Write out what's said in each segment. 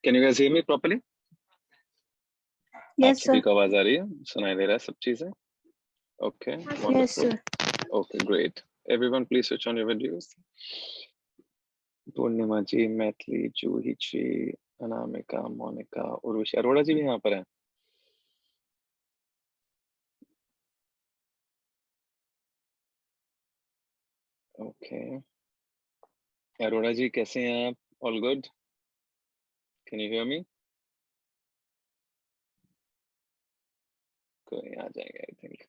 Can you guys hear me properly? आप Yes, सभी sir. को आवाज आ रही है, सुनाई दे रहा है सब चीजें? Okay, Yes, wonderful. sir. Okay, great. Everyone please switch on your videos. Purnima ji, Maithili, Juhi ji, Anamika, Monika, Urvashi, Arora ji भी यहाँ पर हैं. ओके, अरोड़ा जी कैसे हैं आप? All good? Can you hear me? कोई आ जाएगा I think.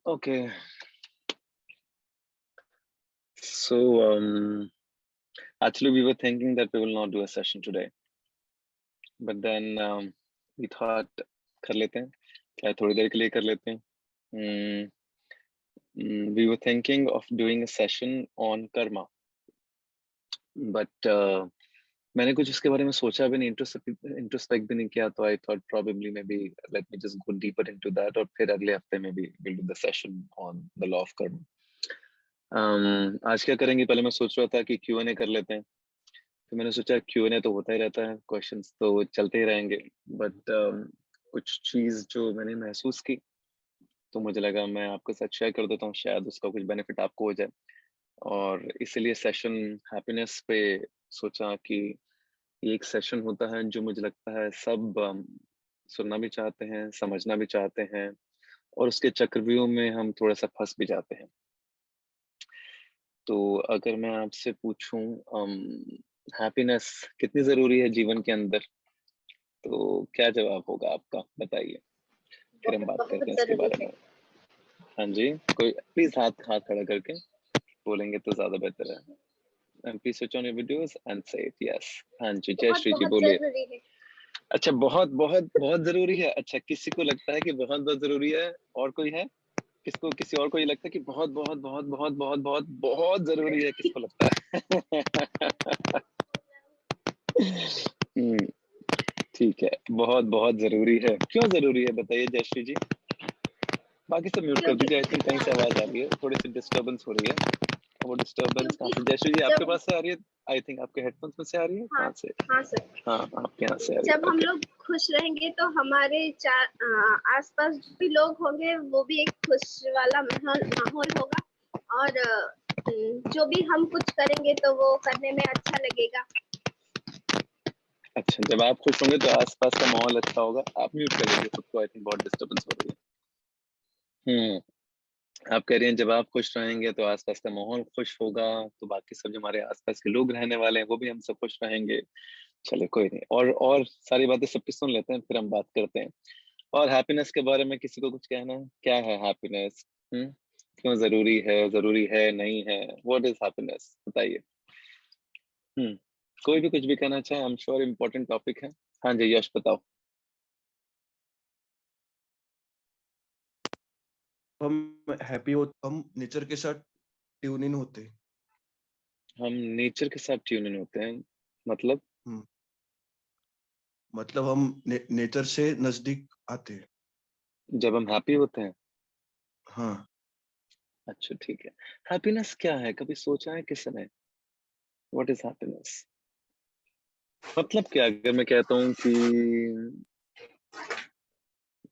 Okay, so actually we were thinking that we will not do a session today, but then we thought कर लेते हैं, क्या थोड़ी देर के लिए कर लेते हैं. We were thinking of doing a session on karma, but मैंने कुछ इसके बारे में सोचा भी नहीं, इंट्रोस्पेक्ट भी नहीं किया, तो I thought probably may be let me just go deeper into that, और फिर अगले हफ्ते में भी will do the session on the law of Karma. आज क्या करेंगे, पहले मैं सोच रहा था कि Q&A कर लेते हैं, तो मैंने सोचा Q&A तो होता ही रहता है, क्वेश्चंस तो चलते ही रहेंगे, बट कुछ चीज जो मैंने महसूस की तो मुझे लगा मैं आपके साथ शेयर कर देता हूँ, शायद उसका कुछ बेनिफिट आपको हो जाए. और इसीलिए सेशन हैप्पीनेस पे सोचा कि ये एक सेशन होता है जो मुझे लगता है सब सुनना भी चाहते हैं, समझना भी चाहते हैं, और उसके चक्रव्यूह में हम थोड़ा सा फंस भी जाते हैं. तो अगर मैं आपसे पूछूं हैप्पीनेस कितनी जरूरी है जीवन के अंदर, तो क्या जवाब होगा आपका, बताइए, फिर हम बात करते हैं इसके बारे में. हाँ जी, कोई प्लीज हाथ हाथ खड़ा करके बोलेंगे तो ज्यादा बेहतर है. And please switch on your videos and से इट. यस, हाँ जी, जय श्री जी, बोलिए. अच्छा, बहुत बहुत बहुत जरूरी है. अच्छा, किसी को लगता है कि बहुत बहुत जरूरी है, और कोई है किसको, किसी और को ये लगता है कि बहुत बहुत बहुत बहुत बहुत बहुत बहुत जरूरी है, किसको लगता है? ठीक है, बहुत बहुत जरूरी है. क्यों जरूरी है बताइए जयश्री जी. बाकी सब म्यूट कर दीजिए, आई थिंक कहीं से आवाज आ रही है, थोड़ी सी डिस्टर्बेंस हो रही है. वो डिस्टर्बेंस कहाँ से जयश्री जी, आपके पास से आ रही है? आई थिंक आपके हेडफोन्स में से आ रही है. कहाँ से? हाँ सर. हाँ, आपके यहाँ से आ रही है. जब हम लोग खुश रहेंगे तो हमारे आसपास जो भी लोग होंगे वो भी एक खुश वाला माहौल होगा, और जो भी हम कुछ करेंगे तो वो करने में अच्छा लगेगा. अच्छा, जब आप खुश होंगे तो आसपास का माहौल अच्छा होगा. आप म्यूट कर लीजिए खुद को, आई थिंक बहुत डिस्टर्बेंस हो रही है. आप कह रही हैं जब आप खुश रहेंगे तो आसपास का माहौल खुश होगा, तो बाकी सब जो हमारे आसपास के लोग रहने वाले हैं वो भी हमसे खुश रहेंगे. चलिए कोई नहीं, और सारी बातें सबकी सुन लेते हैं, फिर हम बात करते हैं. और हैप्पीनेस के बारे में किसी को कुछ कहना है? क्या है हैप्पीनेस? क्यों जरूरी है नहीं है? व्हाट इज हैप्पीनेस, बताइए. कोई भी कुछ भी कहना चाहे, I am sure important topic है. हाँ जी, यश बताओ. हम हैप्पी हो, हम नेचर के साथ ट्यून इन होते. हम नेचर के साथ ट्यून इन होते हैं, मतलब? मतलब हम नेचर से नजदीक आते हैं जब हम हैप्पी होते हैं. हाँ. अच्छा, ठीक है. हैप्पीनेस क्या है, कभी सोचा है किसी ने? व्हाट इज हैप्पीनेस, मतलब क्या? अगर मैं कहता हूँ कि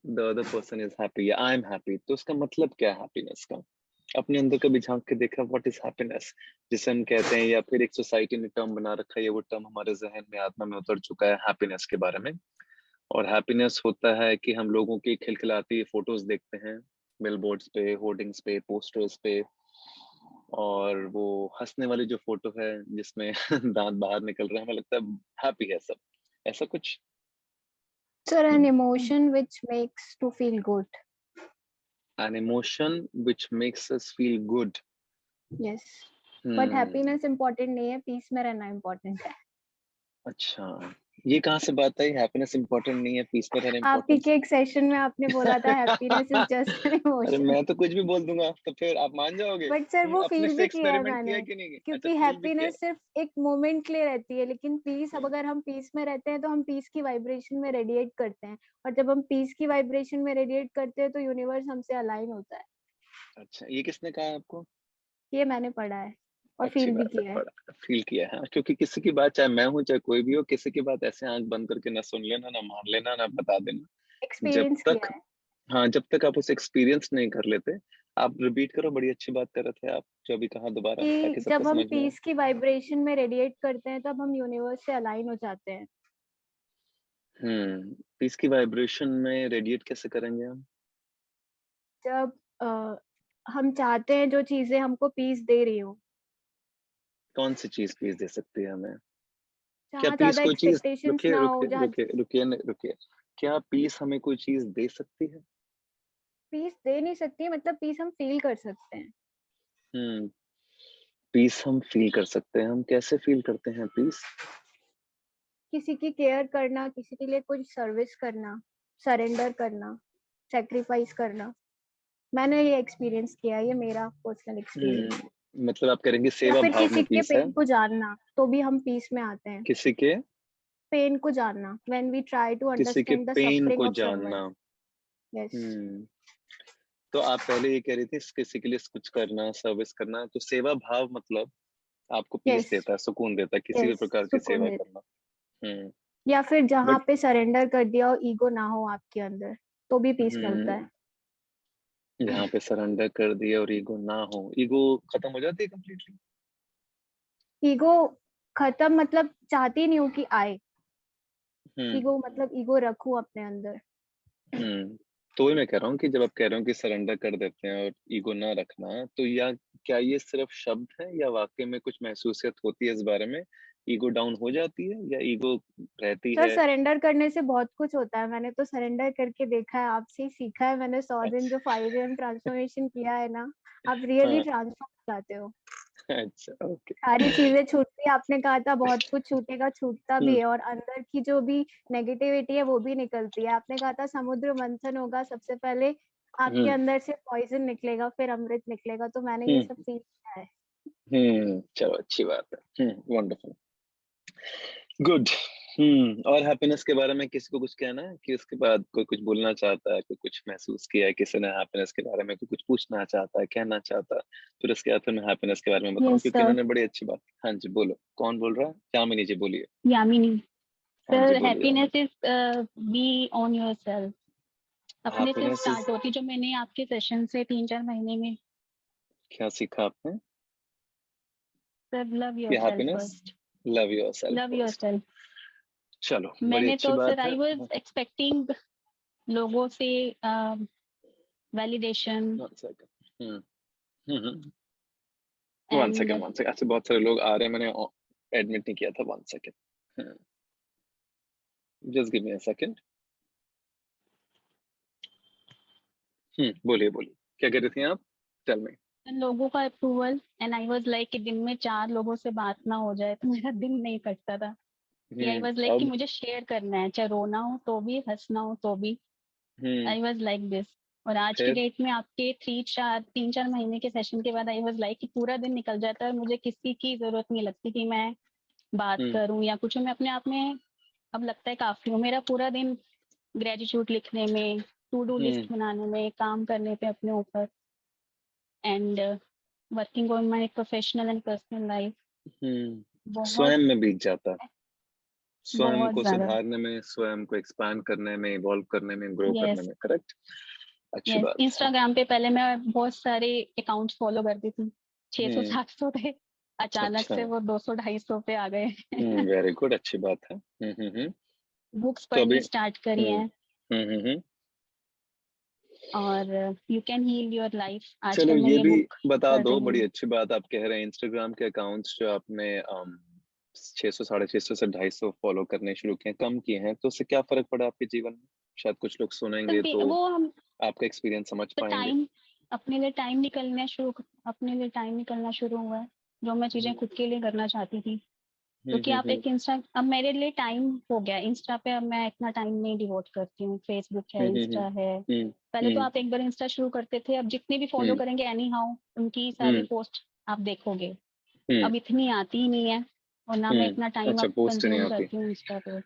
the other person is happy या I am happy, तो उसका मतलब क्या है हैप्पीनेस का? अपने अंदर कभी झांक के देखा व्हाट इज हैप्पीनेस, जिसे हम कहते हैं, या फिर एक सोसाइटी ने टर्म बना रखा है, वो टर्म हमारे जहन में, आत्मा में उतर चुका है हैप्पीनेस के बारे में. और हैप्पीनेस होता है कि हम लोगों की खिलखिलाती फोटोज देखते हैं बिलबोर्ड्स पे, होर्डिंग्स पे, पोस्टर्स पे, और वो हंसने वाली जो फोटो है जिसमें दांत बाहर निकल रहे हैं, हमें लगता है हैप्पी है सब, ऐसा कुछ. Sir, an emotion which makes to feel good. An emotion which makes us feel good. Yes. But happiness important नहीं है, peace में रहना important है. अच्छा, ये कहाँ से बात आई, हैप्पीनेस इंपॉर्टेंट नहीं है, पीस में रहना आप ही इंपॉर्टेंट? के एक सेशन में आपने बोला था हैप्पीनेस इज जस्ट एन अरे इमोशन. मैं तो कुछ भी बोल दूंगा, तो फिर आप मान जाओगे? बट सर वो अपने फील से भी किया है एक्सपेरिमेंट किया मैंने, है कि नहीं? अच्छा, क्योंकि फील भी किया हैप्पीनेस सिर्फ एक मोमेंट के लिए रहती है, लेकिन पीस, अब अगर हम पीस में रहते हैं तो हम पीस की वाइब्रेशन में रेडिएट करते हैं, और जब हम पीस की वाइब्रेशन में रेडिएट करते हैं तो यूनिवर्स हमसे अलाइन होता है. अच्छा, ये किसने कहा आपको? ये मैंने पढ़ा है, और अच्छी फील भी बात है, किया है। बड़ा फील किया है। हाँ, क्योंकि किसी की बात, चाहे मैं हूँ चाहे कोई भी हो, किसी की बात ऐसे आंख बंद करके ना सुन लेना, ना मान लेना, ना बता देना। जब एक्सपीरियंस तक, किया है। हाँ, जब तक आप उसे एक्सपीरियंस नहीं कर लेते। आप रिपीट करो, बड़ी अच्छी बात कर रहे थे आप, जो अभी कहा दोबारा, कि ताकि सबको जब हम समझ में आए। पीस की वाइब्रेशन में रेडिएट करते हैं तब हम यूनिवर्स से अलाइन हो जाते हैं। पीस की वाइब्रेशन में रेडिएट कैसे करेंगे हम? जब हम चाहते हैं जो चीजें हमको पीस दे रही हो, कौन सी चीज पीस दे सकती है हमें? क्या जहाँ पीस ज्यादा कोई चीज, एक्सपेक्टेशंस रुकिए ना हो, रुकिए जहाँ रुकिए रुकिए रुकिए, क्या पीस हमें कोई चीज दे सकती है? पीस दे नहीं सकती, मतलब पीस हम फील कर सकते हैं। हम्म पीस हम फील कर सकते हैं। हम कैसे फील करते हैं पीस? किसी की केयर करना, किसी के लिए कुछ सर्विस करना, सरेंडर करना, सेक्रीफाइस करना। मैंने ये एक्सपीरियंस किया है, ये मेरा पर्सनल एक्सपीरियंस है। मतलब आप करेंगे या सेवा फिर भाव किसी में के पीस है? पेन को जानना, तो भी हम पीस में आते हैं। किसी के पेन को जानना, व्हेन वी ट्राई टू किसी के अंडरस्टैंड द पेन सफरिंग को ऑफ समवन। जानना। यस। हम्म तो आप पहले ये कह रही थी किसी के लिए कुछ करना, सर्विस करना, तो सेवा भाव मतलब आपको पीस यस। देता है, सुकून देता है, किसी भी यस, प्रकार की सुकून सेवा देता। करना। हम्म या फिर जहाँ बट पे सरेंडर कर दिया और ईगो ना हो आपके अंदर, तो भी पीस मिलता है। जहाँ पे सरेंडर कर दिया और ईगो ना हो, ईगो खत्म हो जाती है कम्प्लीटली। ईगो खत्म मतलब चाहती नहीं हूँ कि आए। हम्म ईगो मतलब ईगो रखूं अपने अंदर। हम्म तो वही मैं कह रहा हूँ कि जब आप कह रहे हो कि सरेंडर कर देते हैं और ईगो ना रखना, तो या क्या ये सिर्फ शब्द है, या वाकई में कुछ महसूसियत होती है इस बारे में? ईगो डाउन हो जाती है या ईगो रहती सर, है? सरेंडर करने से बहुत कुछ होता है। मैंने तो सरेंडर करके देखा है, आपसे ही सीखा है मैंने। 100 दिन जो अच्छा। 5 AM ट्रांसफॉर्मेशन किया है ना, आप रियली हाँ। ट्रांसफॉर्म हो जाते हो। अच्छा, ओके। सारी चीजें छूटती है, आपने कहा था बहुत कुछ छूटेगा, छूटता भी हम्म है। और अंदर की जो भी नेगेटिविटी है वो भी निकलती है। आपने कहा था समुद्र मंथन होगा, सबसे पहले आपके हम्म अंदर से पॉइजन निकलेगा, फिर अमृत निकलेगा। तो मैंने ये सब हम्म फील किया है। चलो, अच्छी बात है। Wonderful, good. और हैप्पीनेस के बारे में किसी को कुछ कहना है कि उसके बाद कोई कुछ बोलना चाहता है, कोई कुछ महसूस किया है किसी ने हैप्पीनेस के बारे में, कोई कुछ पूछना चाहता है, कहना चाहता है? फिर उसके बाद फिर मैं हैप्पीनेस के बारे में बताऊं, यस क्योंकि सर। इन्होंने बड़ी अच्छी बात। हाँ जी, बोलो, कौन बोल रहा है? यामिनी जी बोलिए। यामिनी। हाँ जी, सर, बोलिए happiness Yamini. Is be on yourself. अपने से हैप्पीनेस इज, स्टार्ट होती, जो मैंने आपके सेशन से 3-4 महीने में। क्या सीखा आपने? सर, लव कि yourself happiness, first. Love yourself love first. Yourself. चलो, बड़ी मैंने अच्छी तो सर, बात है। आई वाज एक्सपेक्टिंग लोगों से validation one second. Hmm one and second one second, ऐसे बहुत सारे लोग आ रहे हैं, मैंने एडमिट नहीं किया था। One second, just give me a second. बोलिए बोलिए, क्या कह रही थी आप? Tell me. लोगों का approval. And I was like कि दिन में 4 लोगों से बात ना हो जाए तो मेरा दिन नहीं कटता था। कि आई वाज लाइक कि अब मुझे शेयर करना है, चाहे रोना हो तो भी, हंसना हो तो भी। हम्म आई वाज लाइक दिस। और आज की फिर डेट में आपके 3-4 महीने के सेशन के बाद आई वाज लाइक कि पूरा दिन निकल जाता है और मुझे किसी की जरूरत नहीं लगती कि मैं बात हम्म करूं या कुछ। मैं अपने आप में अब लगता है काफी हूँ। मेरा पूरा दिन ग्रेटिट्यूड लिखने में, टू डू हम्म लिस्ट बनाने में, काम करने पे अपने ऊपर, and working on my professional and personal life. बहुत स्वयं में बीत जाता है। स्वयं बहुत को ज्यादा। सुधारने में, स्वयं को एक्सपैंड करने में, इवॉल्व करने में, ग्रो करने यस। में। करेक्ट, अच्छी यस, बात है। इंस्टाग्राम पे पहले मैं बहुत सारे अकाउंट्स फॉलो करती थी। 600 हम्म 700 थे, अचानक अच्छा, से वो 200-250 पे आ गए। वेरी गुड, अच्छी बात है। बुक्स तो अभी पढ़नी स्टार्ट करी हैं। हम्म और you can heal your life, चलो, आजकल मैं ये ये भी बुक बता पढ़ दो, रही बड़ी हूँ। अच्छी बात आप कह रहे हैं। इंस्टाग्राम के अकाउंट्स जो आपने 600 650 से 250 फॉलो करने शुरू किए, कम किए हैं, तो उससे क्या फर्क पड़ा आपके जीवन में? शायद कुछ लोग तो सुनेंगे तो वो हम आपका एक्सपीरियंस समझ तो पाएंगे। टाइम, अपने लिए टाइम निकलना शुरू हुआ है। जो मैं चीजें हम्म खुद के लिए करना चाहती थी। क्योंकि आप हम्म एक इंस्टा, अब मेरे लिए टाइम हो गया इंस्टा पे। अब मैं इतना टाइम नहीं डिवोट करती हूँ। फेसबुक है, हम्म इंस्टा है। हम्म पहले तो हम्म आप एक बार इंस्टा शुरू करते थे, अब जितने भी फॉलो हम्म करेंगे एनी हाउ उनकी सारी हम्म पोस्ट आप देखोगे। हम्म अब इतनी आती ही नहीं है, और ना मैं इतना टाइम अच्छा, अब पोस्ट नहीं कंज्यूम आती। करती हूँ इंस्टा पे।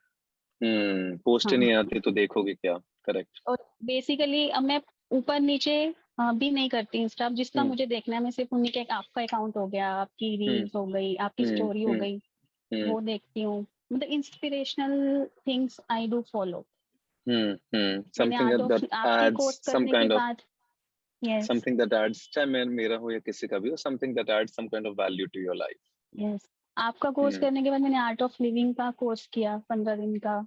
पोस्ट हाँ। नहीं आती तो देखोगे क्या? करेक्ट। और बेसिकली अब मैं ऊपर नीचे भी नहीं करती इंस्टा। जिसका हम्म मुझे देखना है मैं सिर्फ उन्हीं के, आपका अकाउंट हो गया, आपकी रील्स हो गई, आपकी स्टोरी हो गई, वो देखती हूँ। मतलब inspirational things I do follow. मैंने something आर्ट that ऑफ आपकी adds कोर्स some करने के kind of बाद, यस something that adds, चाहे मेरा हो या किसी का भी हो, something that adds some kind of value to your life. Yes, आपका कोर्स हम्म करने के बाद मैंने आर्ट ऑफ लिविंग का कोर्स किया 15 दिन का।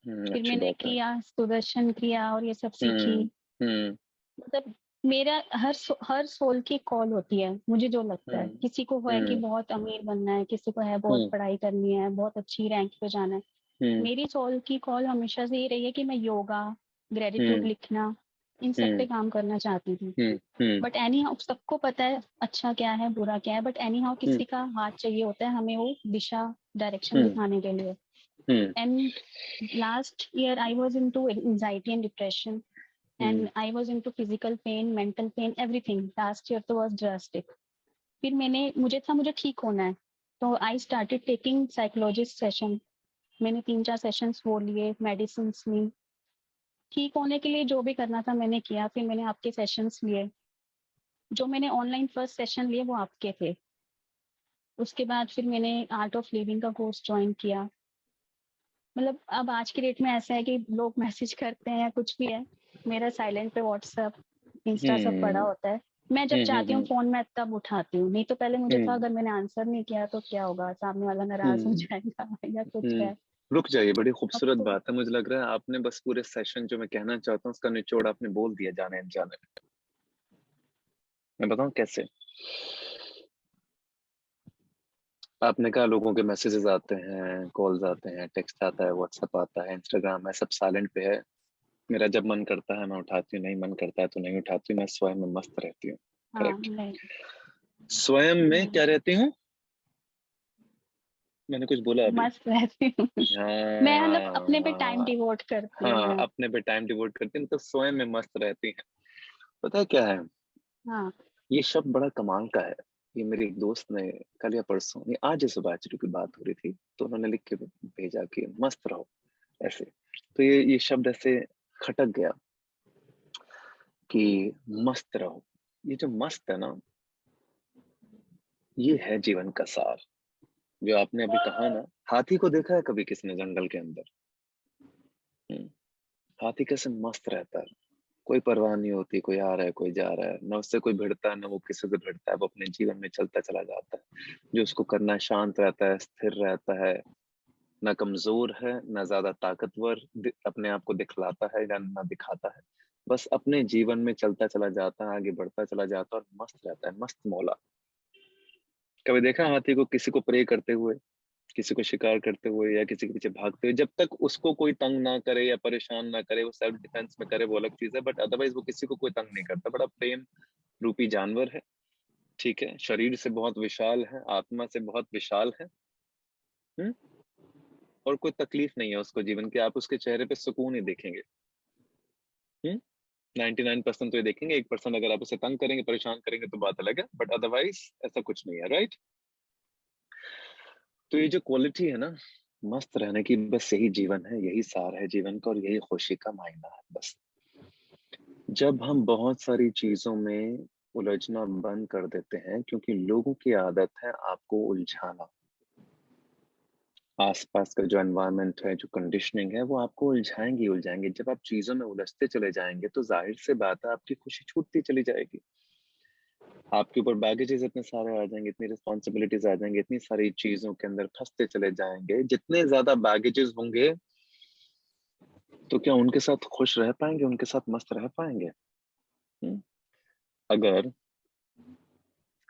फिर अच्छी मैंने बात है। किया सुदर्शन क्रिया और ये सब सीखी। हम्म मतलब मेरा हर सोल की कॉल होती है, मुझे जो लगता है। हम्म किसी को है कि हम्म बहुत अमीर बनना है, किसी को है बहुत हम्म पढ़ाई करनी है, बहुत अच्छी रैंक पे जाना है। हम्म मेरी सोल की कॉल हमेशा से ये रही है कि मैं योगा, ग्रेटिट्यूड लिखना, इन सब पे काम करना चाहती थी। हम्म बट एनी हाउ सबको पता है अच्छा क्या है बुरा क्या है, बट एनी हाउ किसी का हाथ चाहिए होता है हमें वो दिशा डायरेक्शन दिखाने के लिए। And last year I was into anxiety and depression and I was into physical pain, mental pain, everything. Last year तो was drastic. फिर मुझे ठीक होना है, तो I started taking psychologist session. मैंने 3-4 सेशंस वो लिए, मेडिसिन ली, ठीक होने के लिए जो भी करना था मैंने किया। फिर मैंने आपके सेशंस लिए, जो मैंने ऑनलाइन फर्स्ट सेशन लिए वो आपके थे। उसके बाद फिर मैंने आर्ट ऑफ लिविंग का कोर्स ज्वाइन किया। मतलब अब आज की डेट में ऐसा है कि लोग मैसेज करते हैं या कुछ भी है, मेरा साइलेंट पे व्हाट्सएप इंस्टा सब पड़ा होता है। मैं जब चाहती हूँ फोन में तब उठाती हूँ, नहीं तो पहले मुझे था अगर मैंने आंसर नहीं किया तो क्या होगा, सामने वाला नाराज हो जाएगा या कुछ है। रुक जाइए, बड़ी खूबसूरत तो बात है। मुझे लग रहा है आपने बस पूरे सेशन जो मैं कहना चाहता हूँ उसका निचोड़ आपने बोल दिया जाने अनजाने में। मैं बताऊं कैसे? आपने कहा लोगों के मैसेजेस आते हैं, कॉल्स आते हैं, टेक्स्ट आता है, व्हाट्सएप आता है, इंस्टाग्राम है, सब साइलेंट पे है। मेरा जब मन करता है मैं उठाती हूँ, नहीं मन करता है तो नहीं उठाती हूँ। मैं स्वयं में मस्त रहती हूँ। करेक्ट। स्वयं में क्या रहती हूँ? मैंने कुछ बोला अभी? मस्त रहती हूँ। मैं मतलब अपने पे टाइम डिवोट करती हूँ। हाँ, अपने पे टाइम डिवोट करती हूँ, तो स्वयं में मस्त रहती है। पता है क्या है? हाँ। ये शब्द बड़ा कमाल का है। ये मेरे एक दोस्त ने कल या परसों, ये आज सुबह एक्चुअली की बात हो रही थी, तो उन्होंने लिख के भेजा कि मस्त रहो ऐसे। तो ये शब्द ऐसे खटक गया कि मस्त रहो। ये जो मस्त है ना, ये है जीवन का सार। जो आपने अभी कहा ना, हाथी को देखा है कभी किसने जंगल के अंदर? हाथी कैसे मस्त रहता है, कोई परवाह नहीं होती, कोई आ रहा है कोई जा रहा है, न उससे कोई भिड़ता है न वो किसी से भिड़ता है, वो अपने जीवन में चलता चला जाता है। जो उसको करना है शांत रहता है, स्थिर रहता है, ना कमजोर है ना ज्यादा ताकतवर अपने आप को दिखलाता है या ना दिखाता है। बस अपने जीवन में चलता चला जाता है, आगे बढ़ता चला जाता है और मस्त रहता है, मस्त मौला। कभी देखा हाथी को किसी को प्रे करते हुए, किसी को शिकार करते हुए या किसी के पीछे भागते हुए? जब तक उसको कोई तंग ना करे या परेशान ना करे, वो सेल्फ डिफेंस में करे, वो अलग चीज है, बट अदरवाइज वो किसी को कोई तंग नहीं करता। बड़ा प्रेम रूपी जानवर है, ठीक है? शरीर से बहुत विशाल है, आत्मा से बहुत विशाल है। और कोई तकलीफ नहीं है उसको जीवन की। आप उसके चेहरे पे सुकून ही देखेंगे। 99% तो ये देखेंगे, 1% अगर आप उसे तंग करेंगे, परेशान करेंगे तो बात अलग है, बट अदरवाइज ऐसा कुछ नहीं है। राइट? तो ये जो क्वालिटी है ना मस्त रहने की, बस यही जीवन है, यही सार है जीवन का और यही खुशी का मायना है। बस जब हम बहुत सारी चीजों में उलझना बंद कर देते हैं, क्योंकि लोगों की आदत है आपको उलझाना, आसपास का जो एनवायरनमेंट है, जो कंडीशनिंग है, वो आपको उलझाएंगे। जब आप चीजों में उलझते चले जाएंगे तो जाहिर से बात है आपकी खुशी छूटती चली जाएगी। आपके ऊपर बैगेजेस इतने सारे आ जाएंगे, इतनी रिस्पॉन्सिबिलिटीज आ जाएंगे, इतनी सारी चीजों के अंदर फंसते चले जाएंगे। जितने ज्यादा बैगेजेस होंगे तो क्या उनके साथ खुश रह पाएंगे, उनके साथ मस्त रह पाएंगे? अगर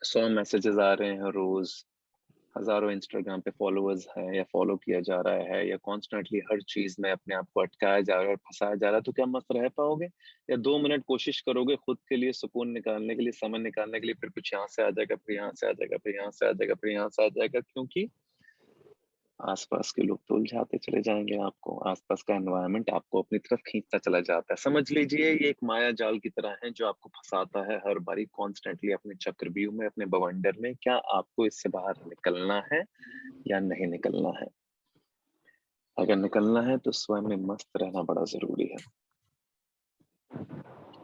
100 मैसेजेस आ रहे हैं रोज, हजारों इंस्टाग्राम पे फॉलोअर्स हैं या फॉलो किया जा रहा है, या कॉन्स्टेंटली हर चीज में अपने आप को अटकाया जा रहा है और फंसाया जा रहा है, तो क्या मस्त रह पाओगे? या 2 मिनट कोशिश करोगे खुद के लिए सुकून निकालने के लिए, समय निकालने के लिए, फिर कुछ यहाँ से आ जाएगा, फिर यहाँ से आ जाएगा, फिर यहाँ से आ जाएगा, फिर यहाँ से आ जाएगा, क्योंकि आसपास के लोग तो उलझाते चले जाएंगे आपको, आसपास का एनवायरनमेंट आपको अपनी तरफ खींचता चला जाता है। समझ लीजिए ये एक माया जाल की तरह है जो आपको फंसाता है हर बारी, कॉन्स्टेंटली अपने चक्रव्यूह में, अपने बवंडर में। क्या आपको इससे बाहर निकलना है या नहीं निकलना है? अगर निकलना है तो स्वयं में मस्त रहना बड़ा जरूरी है।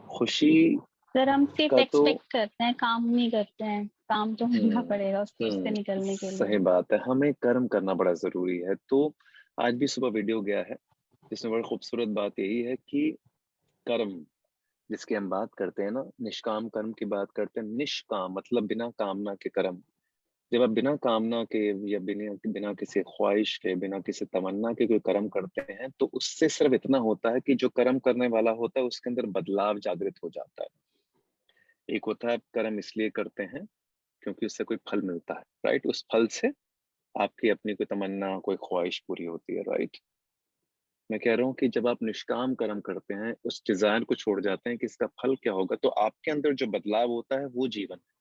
खुशी सर हम सिर्फ का तो एक्सपेक्ट करते हैं, काम नहीं करते हैं। काम तो करना पड़ेगा उस चीज से निकलने के सही लिए। बात है, हमें कर्म करना बड़ा जरूरी है। तो आज भी सुबह वीडियो गया है जिसमें बड़ी खूबसूरत बात यही है कि कर्म जिसकी हम बात करते हैं ना, निष्काम कर्म की बात करते हैं। निष्काम मतलब बिना कामना के कर्म। जब आप बिना कामना के या बिना बिना किसी ख्वाहिश के, बिना किसी तमन्ना के कोई कर्म करते हैं, तो उससे सिर्फ इतना होता है कि जो कर्म करने वाला होता है उसके अंदर बदलाव जागृत हो जाता है। एक होता है आप कर्म इसलिए करते हैं क्योंकि उससे कोई फल मिलता है, राइट? उस फल से आपकी अपनी कोई तमन्ना, कोई ख्वाहिश पूरी होती है, राइट? मैं कह रहा हूँ कि जब आप निष्काम कर्म करते हैं, उस डिजायर को छोड़ जाते हैं कि इसका फल क्या होगा, तो आपके अंदर जो बदलाव होता है वो जीवन है।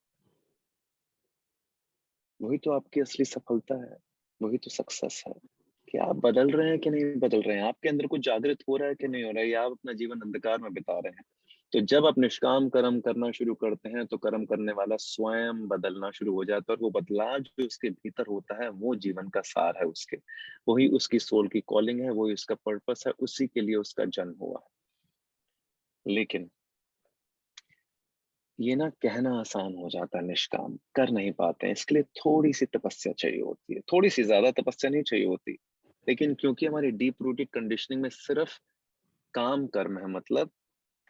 वही तो आपकी असली सफलता है, वही तो सक्सेस है कि आप बदल रहे हैं कि नहीं बदल रहे हैं, आपके अंदर कुछ जागृत हो रहा है कि नहीं हो रहा है, या आप अपना जीवन अंधकार में बिता रहे हैं। तो जब आप निष्काम कर्म करना शुरू करते हैं तो कर्म करने वाला स्वयं बदलना शुरू हो जाता है, और वो बदलाव जो उसके भीतर होता है वो जीवन का सार है उसके, वही उसकी सोल की कॉलिंग है, वही उसका पर्पस है, उसी के लिए उसका जन्म हुआ है। लेकिन ये ना कहना आसान हो जाता है, निष्काम कर नहीं पाते हैं। इसके लिए थोड़ी सी तपस्या चाहिए होती है, थोड़ी सी, ज्यादा तपस्या नहीं चाहिए होती। लेकिन क्योंकि हमारी डीप रूटेड कंडीशनिंग में सिर्फ काम कर्म है, मतलब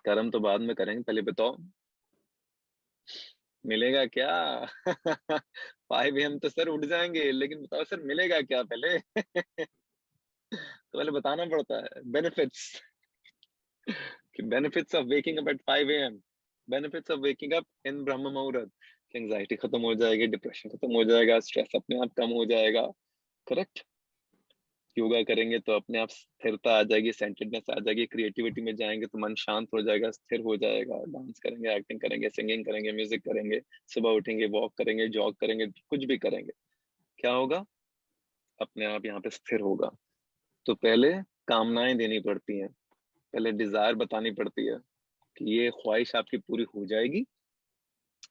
कर्म तो बाद में करेंगे, पहले बताओ मिलेगा क्या? 5 AM तो सर उठ जाएंगे, लेकिन बताओ सर मिलेगा क्या पहले? तो पहले बताना पड़ता है बेनिफिट्स, कि benefits of waking up at 5 AM, benefits of waking up in ब्रह्म मुहूर्त, कि एंजाइटी खत्म हो जाएगी, डिप्रेशन खत्म हो जाएगा, स्ट्रेस अपने आप कम हो जाएगा। करेक्ट? योगा करेंगे तो अपने आप स्थिरता आ जाएगी, सेंटर्डनेस आ जाएगी, क्रिएटिविटी में जाएंगे तो मन शांत हो जाएगा, स्थिर हो जाएगा। डांस करेंगे, एक्टिंग करेंगे, सिंगिंग करेंगे, म्यूजिक करेंगे, सुबह उठेंगे, वॉक करेंगे, जॉग करेंगे, कुछ भी करेंगे, क्या होगा? अपने आप यहाँ पे स्थिर होगा। तो पहले कामनाएं देनी पड़ती हैं, पहले डिजायर बतानी पड़ती है कि ये ख्वाहिश आपकी पूरी हो जाएगी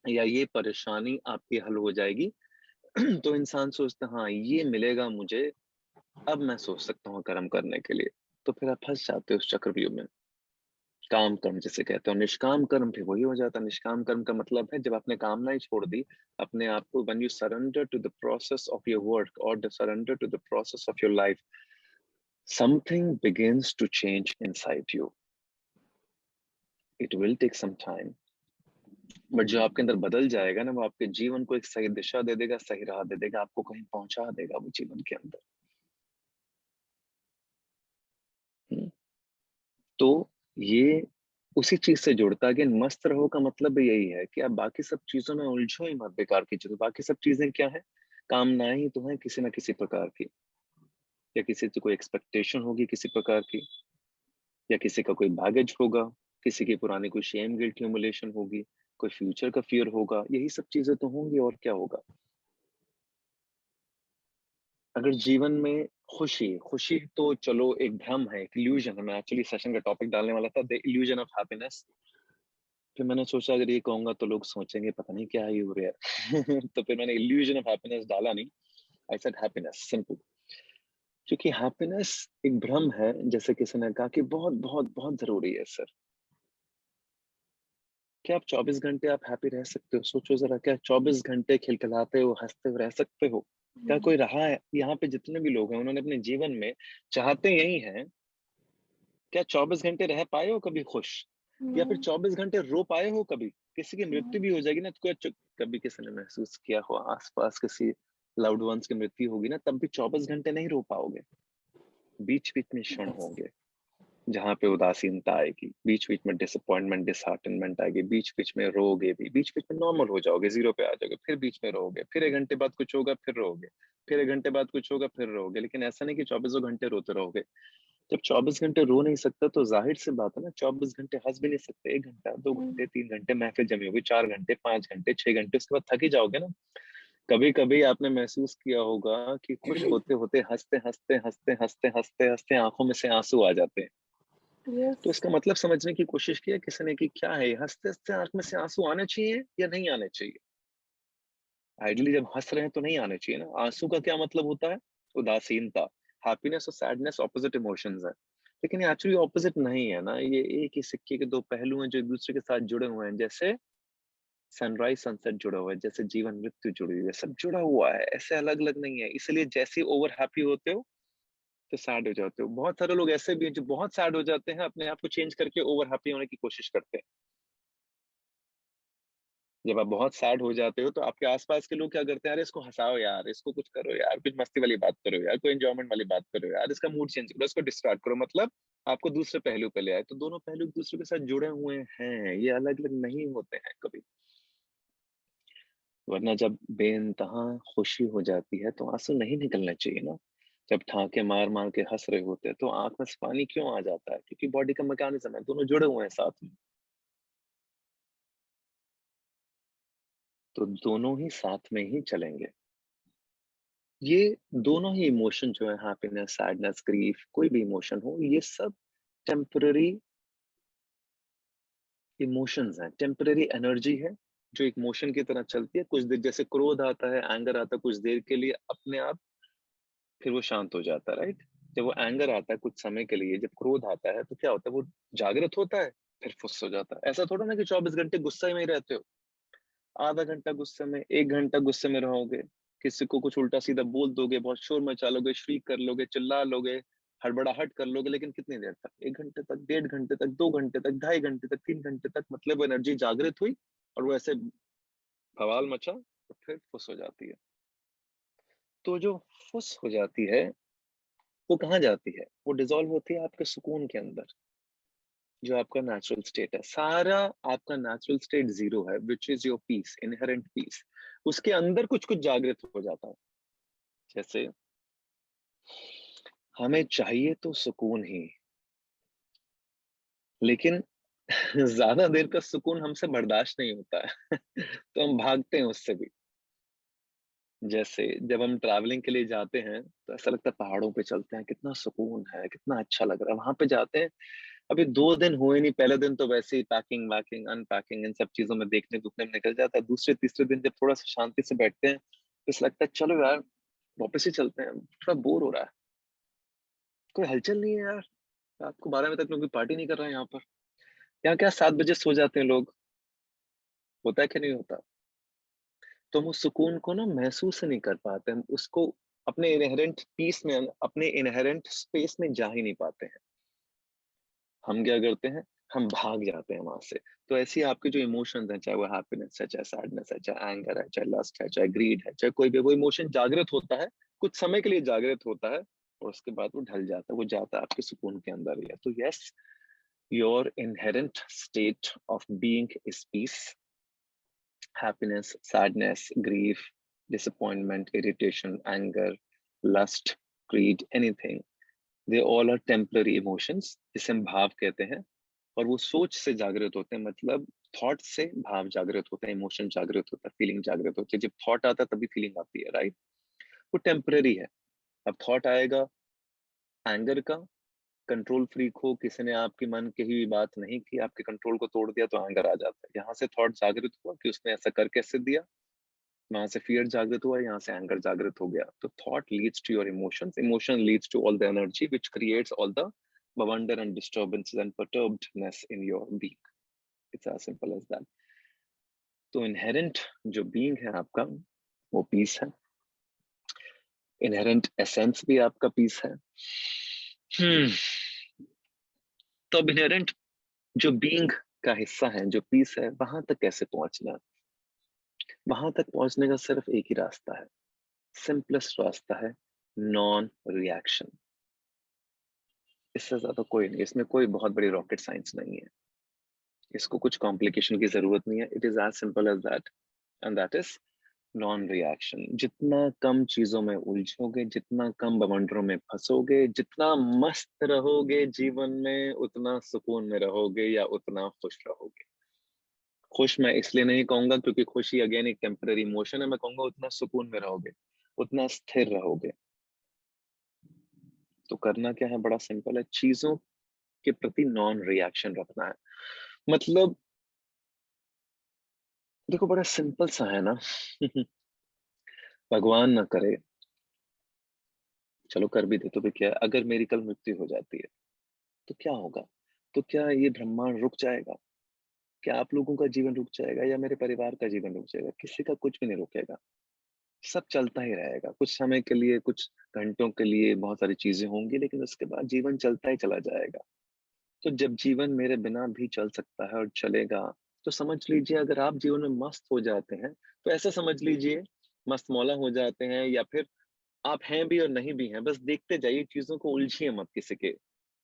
या ये परेशानी आपकी हल हो जाएगी। तो इंसान सोचता है हाँ ये मिलेगा मुझे, अब मैं सोच सकता हूँ कर्म करने के लिए। तो फिर आप फंस जाते हो उस चक्रव्यूह में। काम कर्म जिसे कहते हो, निष्काम कर्म फिर वही हो जाता है। निष्काम कर्म का मतलब है जब आपने कामनाएं छोड़ दी, अपने आप को, when you surrender to the process of your work or the surrender to the process of your life, something begins to change inside you. It will take some time, but जो आपके अंदर बदल जाएगा ना, वो आपके जीवन को एक सही दिशा दे देगा, सही राह दे देगा, आपको कहीं पहुंचा देगा वो जीवन के अंदर। तो ये उसी चीज से जुड़ता है कि मस्त रहो का मतलब भी यही है कि आप बाकी सब चीजों में उलझो ही मत, बेकार की चीजों। बाकी सब चीजें क्या है? कामनाएं ही तो है किसी ना किसी प्रकार की, या किसी से कोई एक्सपेक्टेशन होगी किसी प्रकार की, या किसी का कोई बैगेज होगा, किसी की पुरानी कोई शेम, गिल्ट, ह्यूमिलेशन होगी, कोई फ्यूचर का फियर होगा, यही सब चीजें तो होंगी, और क्या होगा? अगर जीवन में खुशी, खुशी तो चलो एक भ्रम है, एक इल्यूजन है। मैं एक्चुअली सेशन का टॉपिक डालने वाला था, द इल्यूजन ऑफ हैप्पीनेस। फिर मैंने सोचा अगर ये कहूंगा तो लोग सोचेंगे पता नहीं क्या ही हो रहा है। तो फिर मैंने इल्यूजन ऑफ हैप्पीनेस डाला नहीं, आई सेड हैप्पीनेस, सिंपल। क्योंकि हैप्पीनेस एक भ्रम है, जैसे किसी ने कहा कि बहुत बहुत बहुत जरूरी है सर। क्या आप 24 घंटे आप हैप्पी रह सकते हो? सोचो जरा, क्या 24 घंटे खिलखिलाते हो, हंसते हो रह सकते हो? क्या कोई रहा है? यहाँ पे जितने भी लोग हैं उन्होंने अपने जीवन में, चाहते यही हैं, क्या 24 घंटे रह पाए हो कभी खुश? या फिर 24 घंटे रो पाए हो कभी? किसी की मृत्यु भी हो जाएगी ना, तो कभी किसी ने महसूस किया हो आसपास किसी लव्ड वंस की मृत्यु होगी ना, तब भी 24 घंटे नहीं रो पाओगे। बीच बीच में क्षण होंगे जहाँ पे उदासीनता आएगी, बीच बीच में डिसअपॉइंटमेंट, डिसहार्टनमेंट आएगी, बीच बीच में रोगे भी, बीच बीच में नॉर्मल हो जाओगे, जीरो पे आ जाओगे, फिर बीच में रोगे, फिर 1 घंटे बाद कुछ होगा, फिर रोगे, फिर 1 घंटे बाद कुछ होगा, फिर रोगे। लेकिन ऐसा नहीं कि 24 घंटे रोते रहोगे। जब 24 घंटे रो नहीं सकता तो जाहिर सी बात है ना, 24 घंटे हंस भी नहीं सकते। 1 घंटा, 2 घंटे, 3 घंटे महफिल जमी होगी, 4 घंटे, 5 घंटे, 6 घंटे, उसके बाद थक ही जाओगे ना। कभी कभी आपने महसूस किया होगा कि खुश होते होते, हंसते हंसते हंसते हंसते हंसते हंसते आंखों में से आंसू आ जाते हैं। तो इसका मतलब समझने की कोशिश किया किसी ने कि क्या है, हंसते हंसते आंख में से आंसू आने चाहिए या नहीं आने चाहिए? आइडियली जब हंस रहे हैं तो नहीं आने चाहिए ना। आंसू का क्या मतलब होता है? उदासीनता। हैप्पीनेस और सैडनेस ऑपोजिट इमोशंस है। लेकिन ये एक्चुअली ऑपोजिट नहीं है ना, ये एक ही सिक्के के दो पहलू हैं जो एक दूसरे के साथ जुड़े हुए हैं। जैसे सनराइज सनसेट जुड़ा हुआ है, जैसे जीवन मृत्यु जुड़ी हुई है, सब जुड़ा हुआ है, ऐसे अलग अलग नहीं है। इसलिए जैसे ही ओवर हैप्पी होते हो तो सैड हो जाते हो। बहुत सारे लोग ऐसे भी हैं जो बहुत सैड हो जाते हैं, अपने आप को चेंज करके ओवर हैप्पी होने की कोशिश करते हैं। जब आप बहुत सैड हो जाते हो तो आपके आसपास के लोग क्या करते हैं, अरे इसको हंसाओ यार, इसको कुछ करो यार, कुछ मस्ती वाली बात करो यार, कोई एंजॉयमेंट वाली बात करो यार, इसका मूड चेंज करो, इसको डिस्ट्रैक्ट करो। मतलब आपको दूसरे पहलू पे ले आए। तो दोनों पहलू एक दूसरे के साथ जुड़े हुए हैं, ये अलग अलग नहीं होते हैं कभी। वरना जब बेइंतहा खुशी हो जाती है तो आंसू नहीं निकलना चाहिए ना। जब ठाके मार मार के हंस रहे होते हैं तो आंख में से पानी क्यों आ जाता है? क्योंकि बॉडी का मैकेनिज्म है, दोनों जुड़े हुए हैं साथ में। तो दोनों ही साथ में ही चलेंगे। ये दोनों ही इमोशन जो है, हैप्पीनेस, सैडनेस, ग्रीफ, कोई भी इमोशन हो, ये सब टेम्पररी इमोशंस हैं, टेम्पररी एनर्जी है जो एक मोशन की तरह चलती है। कुछ देर, जैसे क्रोध आता है, एंगर आता है, कुछ देर के लिए अपने आप, फिर वो शांत हो जाता है, राइट? जब वो एंगर आता है कुछ समय के लिए, जब क्रोध आता है तो क्या होता है, वो जागृत होता है, फिर फुस हो जाता है। ऐसा थोड़ा ना कि 24 घंटे गुस्से में ही रहते हो। आधा घंटा गुस्से में, 1 घंटा गुस्से में रहोगे, किसी को कुछ उल्टा सीधा बोल दोगे, बहुत शोर मचा लोगे, श्रीक कर लोगे, चिल्ला लोगे, हड़बड़ाहट कर लोगे, लेकिन कितनी देर तक? 1 घंटे तक, 1.5 घंटे तक, 2 घंटे तक, 2.5 घंटे तक, 3 घंटे तक। मतलब एनर्जी जागृत हुई और वो ऐसे बवाल मचा तो फिर फुस हो जाती है। तो जो फुस हो जाती है वो कहाँ जाती है? वो डिसॉल्व होती है आपके सुकून के अंदर, जो आपका नेचुरल स्टेट है। सारा आपका नेचुरल स्टेट जीरो है, which is your peace, inherent peace. उसके अंदर कुछ कुछ जागृत हो जाता है। जैसे हमें चाहिए तो सुकून ही, लेकिन ज्यादा देर का सुकून हमसे बर्दाश्त नहीं होता है तो हम भागते हैं उससे भी। जैसे जब हम ट्रैवलिंग के लिए जाते हैं तो ऐसा लगता है पहाड़ों पे चलते हैं, कितना सुकून है, कितना अच्छा लग रहा है। वहां पे जाते हैं, अभी 2 दिन हुए नहीं, पहले दिन तो वैसे ही पैकिंग वैकिंग अनपैकिंग इन सब चीजों में देखने दुखने में निकल जाता है। दूसरे तीसरे दिन जब थोड़ा सा शांति से बैठते हैं तो ऐसा लगता है चलो यार वापस ही चलते हैं, थोड़ा बोर हो रहा है, कोई हलचल नहीं है यार, रात को 12 बजे तक लोग कोई पार्टी नहीं कर रहे हैं यहाँ पर। यहाँ क्या 7 बजे सो जाते हैं लोग, होता है कि नहीं होता? तो हम उस सुकून को ना महसूस नहीं कर पाते, हम उसको अपने इनहेरेंट पीस में, अपने इनहेरेंट स्पेस में जा ही नहीं पाते हैं। हम क्या करते हैं, हम भाग जाते हैं वहां से। तो ऐसे ही आपके जो इमोशंस हैं, चाहे वो हैप्पीनेस है, चाहे सैडनेस है, चाहे एंगर है, चाहे लस्ट है, चाहे ग्रीड है, चाहे कोई भी, वो इमोशन जागृत होता है, कुछ समय के लिए जागृत होता है और उसके बाद वो ढल जाता है, वो जाता है आपके सुकून के अंदर ही है। तो yes, your inherent state of being is peace. Happiness, sadness, grief, disappointment, irritation, anger, lust, greed, anything, they all are temporary emotions, जिसे हम भाव कहते हैं। और वो सोच से जागृत होते हैं, मतलब थॉट से भाव जागृत होते हैं, इमोशन जागृत होता है, फीलिंग जागृत होती है। जब थॉट आता है तभी फीलिंग आती है, राइट? वो टेम्पररी है। अब थॉट आएगा एंगर का, कंट्रोल फ्रीक हो, किसी ने आपकी मन की हुई बात नहीं की, आपके कंट्रोल को तोड़ दिया तो एंगर आ जाता है। यहाँ से थॉट जागृत हुआ कि उसने ऐसा कर कैसे दिया, वहां से फियर जागृत हुआ, यहाँ से एंगर जागृत हो गया। तो thought leads to your emotions, emotion leads to all the energy which creates all the बवंडर and disturbances and perturbedness in your being. It's as simple as that. तो इनहेरेंट जो बीइंग है आपका, वो पीस है। इनहेरेंट एसेंस भी आपका piece है। तो अब इनहेरेंट जो बीइंग का हिस्सा है, जो पीस है, वहां तक कैसे पहुंचना? वहां तक पहुंचने का सिर्फ एक ही रास्ता है, सिंपलेस्ट रास्ता है, नॉन रिएक्शन। इससे ज्यादा कोई नहीं, इसमें कोई बहुत बड़ी रॉकेट साइंस नहीं है, इसको कुछ कॉम्प्लिकेशन की जरूरत नहीं है। It is as simple as that, and that is non reaction. जितना कम चीजों में उलझोगे, जितना कम बवंडरों में फंसोगे, जितना मस्त रहोगे जीवन में, उतना सुकून में रहोगे या उतना खुश रहोगे। खुश मैं इसलिए नहीं कहूंगा क्योंकि खुशी अगेन एक टेम्पररी इमोशन है, मैं कहूंगा उतना सुकून में रहोगे, उतना स्थिर रहोगे। तो करना क्या है, बड़ा सिंपल है, चीजों के प्रति नॉन रिएक्शन रखना है। मतलब देखो बड़ा सिंपल सा है ना भगवान ना करे, चलो कर भी दे तो भी क्या है, अगर मेरी कल मृत्यु हो जाती है तो क्या होगा? तो क्या ये ब्रह्मांड रुक जाएगा? क्या आप लोगों का जीवन रुक जाएगा या मेरे परिवार का जीवन रुक जाएगा? किसी का कुछ भी नहीं रुकेगा। सब चलता ही रहेगा। कुछ समय के लिए, कुछ घंटों के लिए बहुत सारी चीज़ें होंगी, लेकिन उसके बाद जीवन चलता ही चला जाएगा। तो जब जीवन मेरे बिना भी चल सकता है और चलेगा, तो समझ लीजिए अगर आप जीवन में मस्त हो जाते हैं, तो ऐसा समझ लीजिए मस्त मौला हो जाते हैं, या फिर आप हैं भी और नहीं भी हैं, बस देखते जाइए, चीज़ों को उलझिए मत किसी के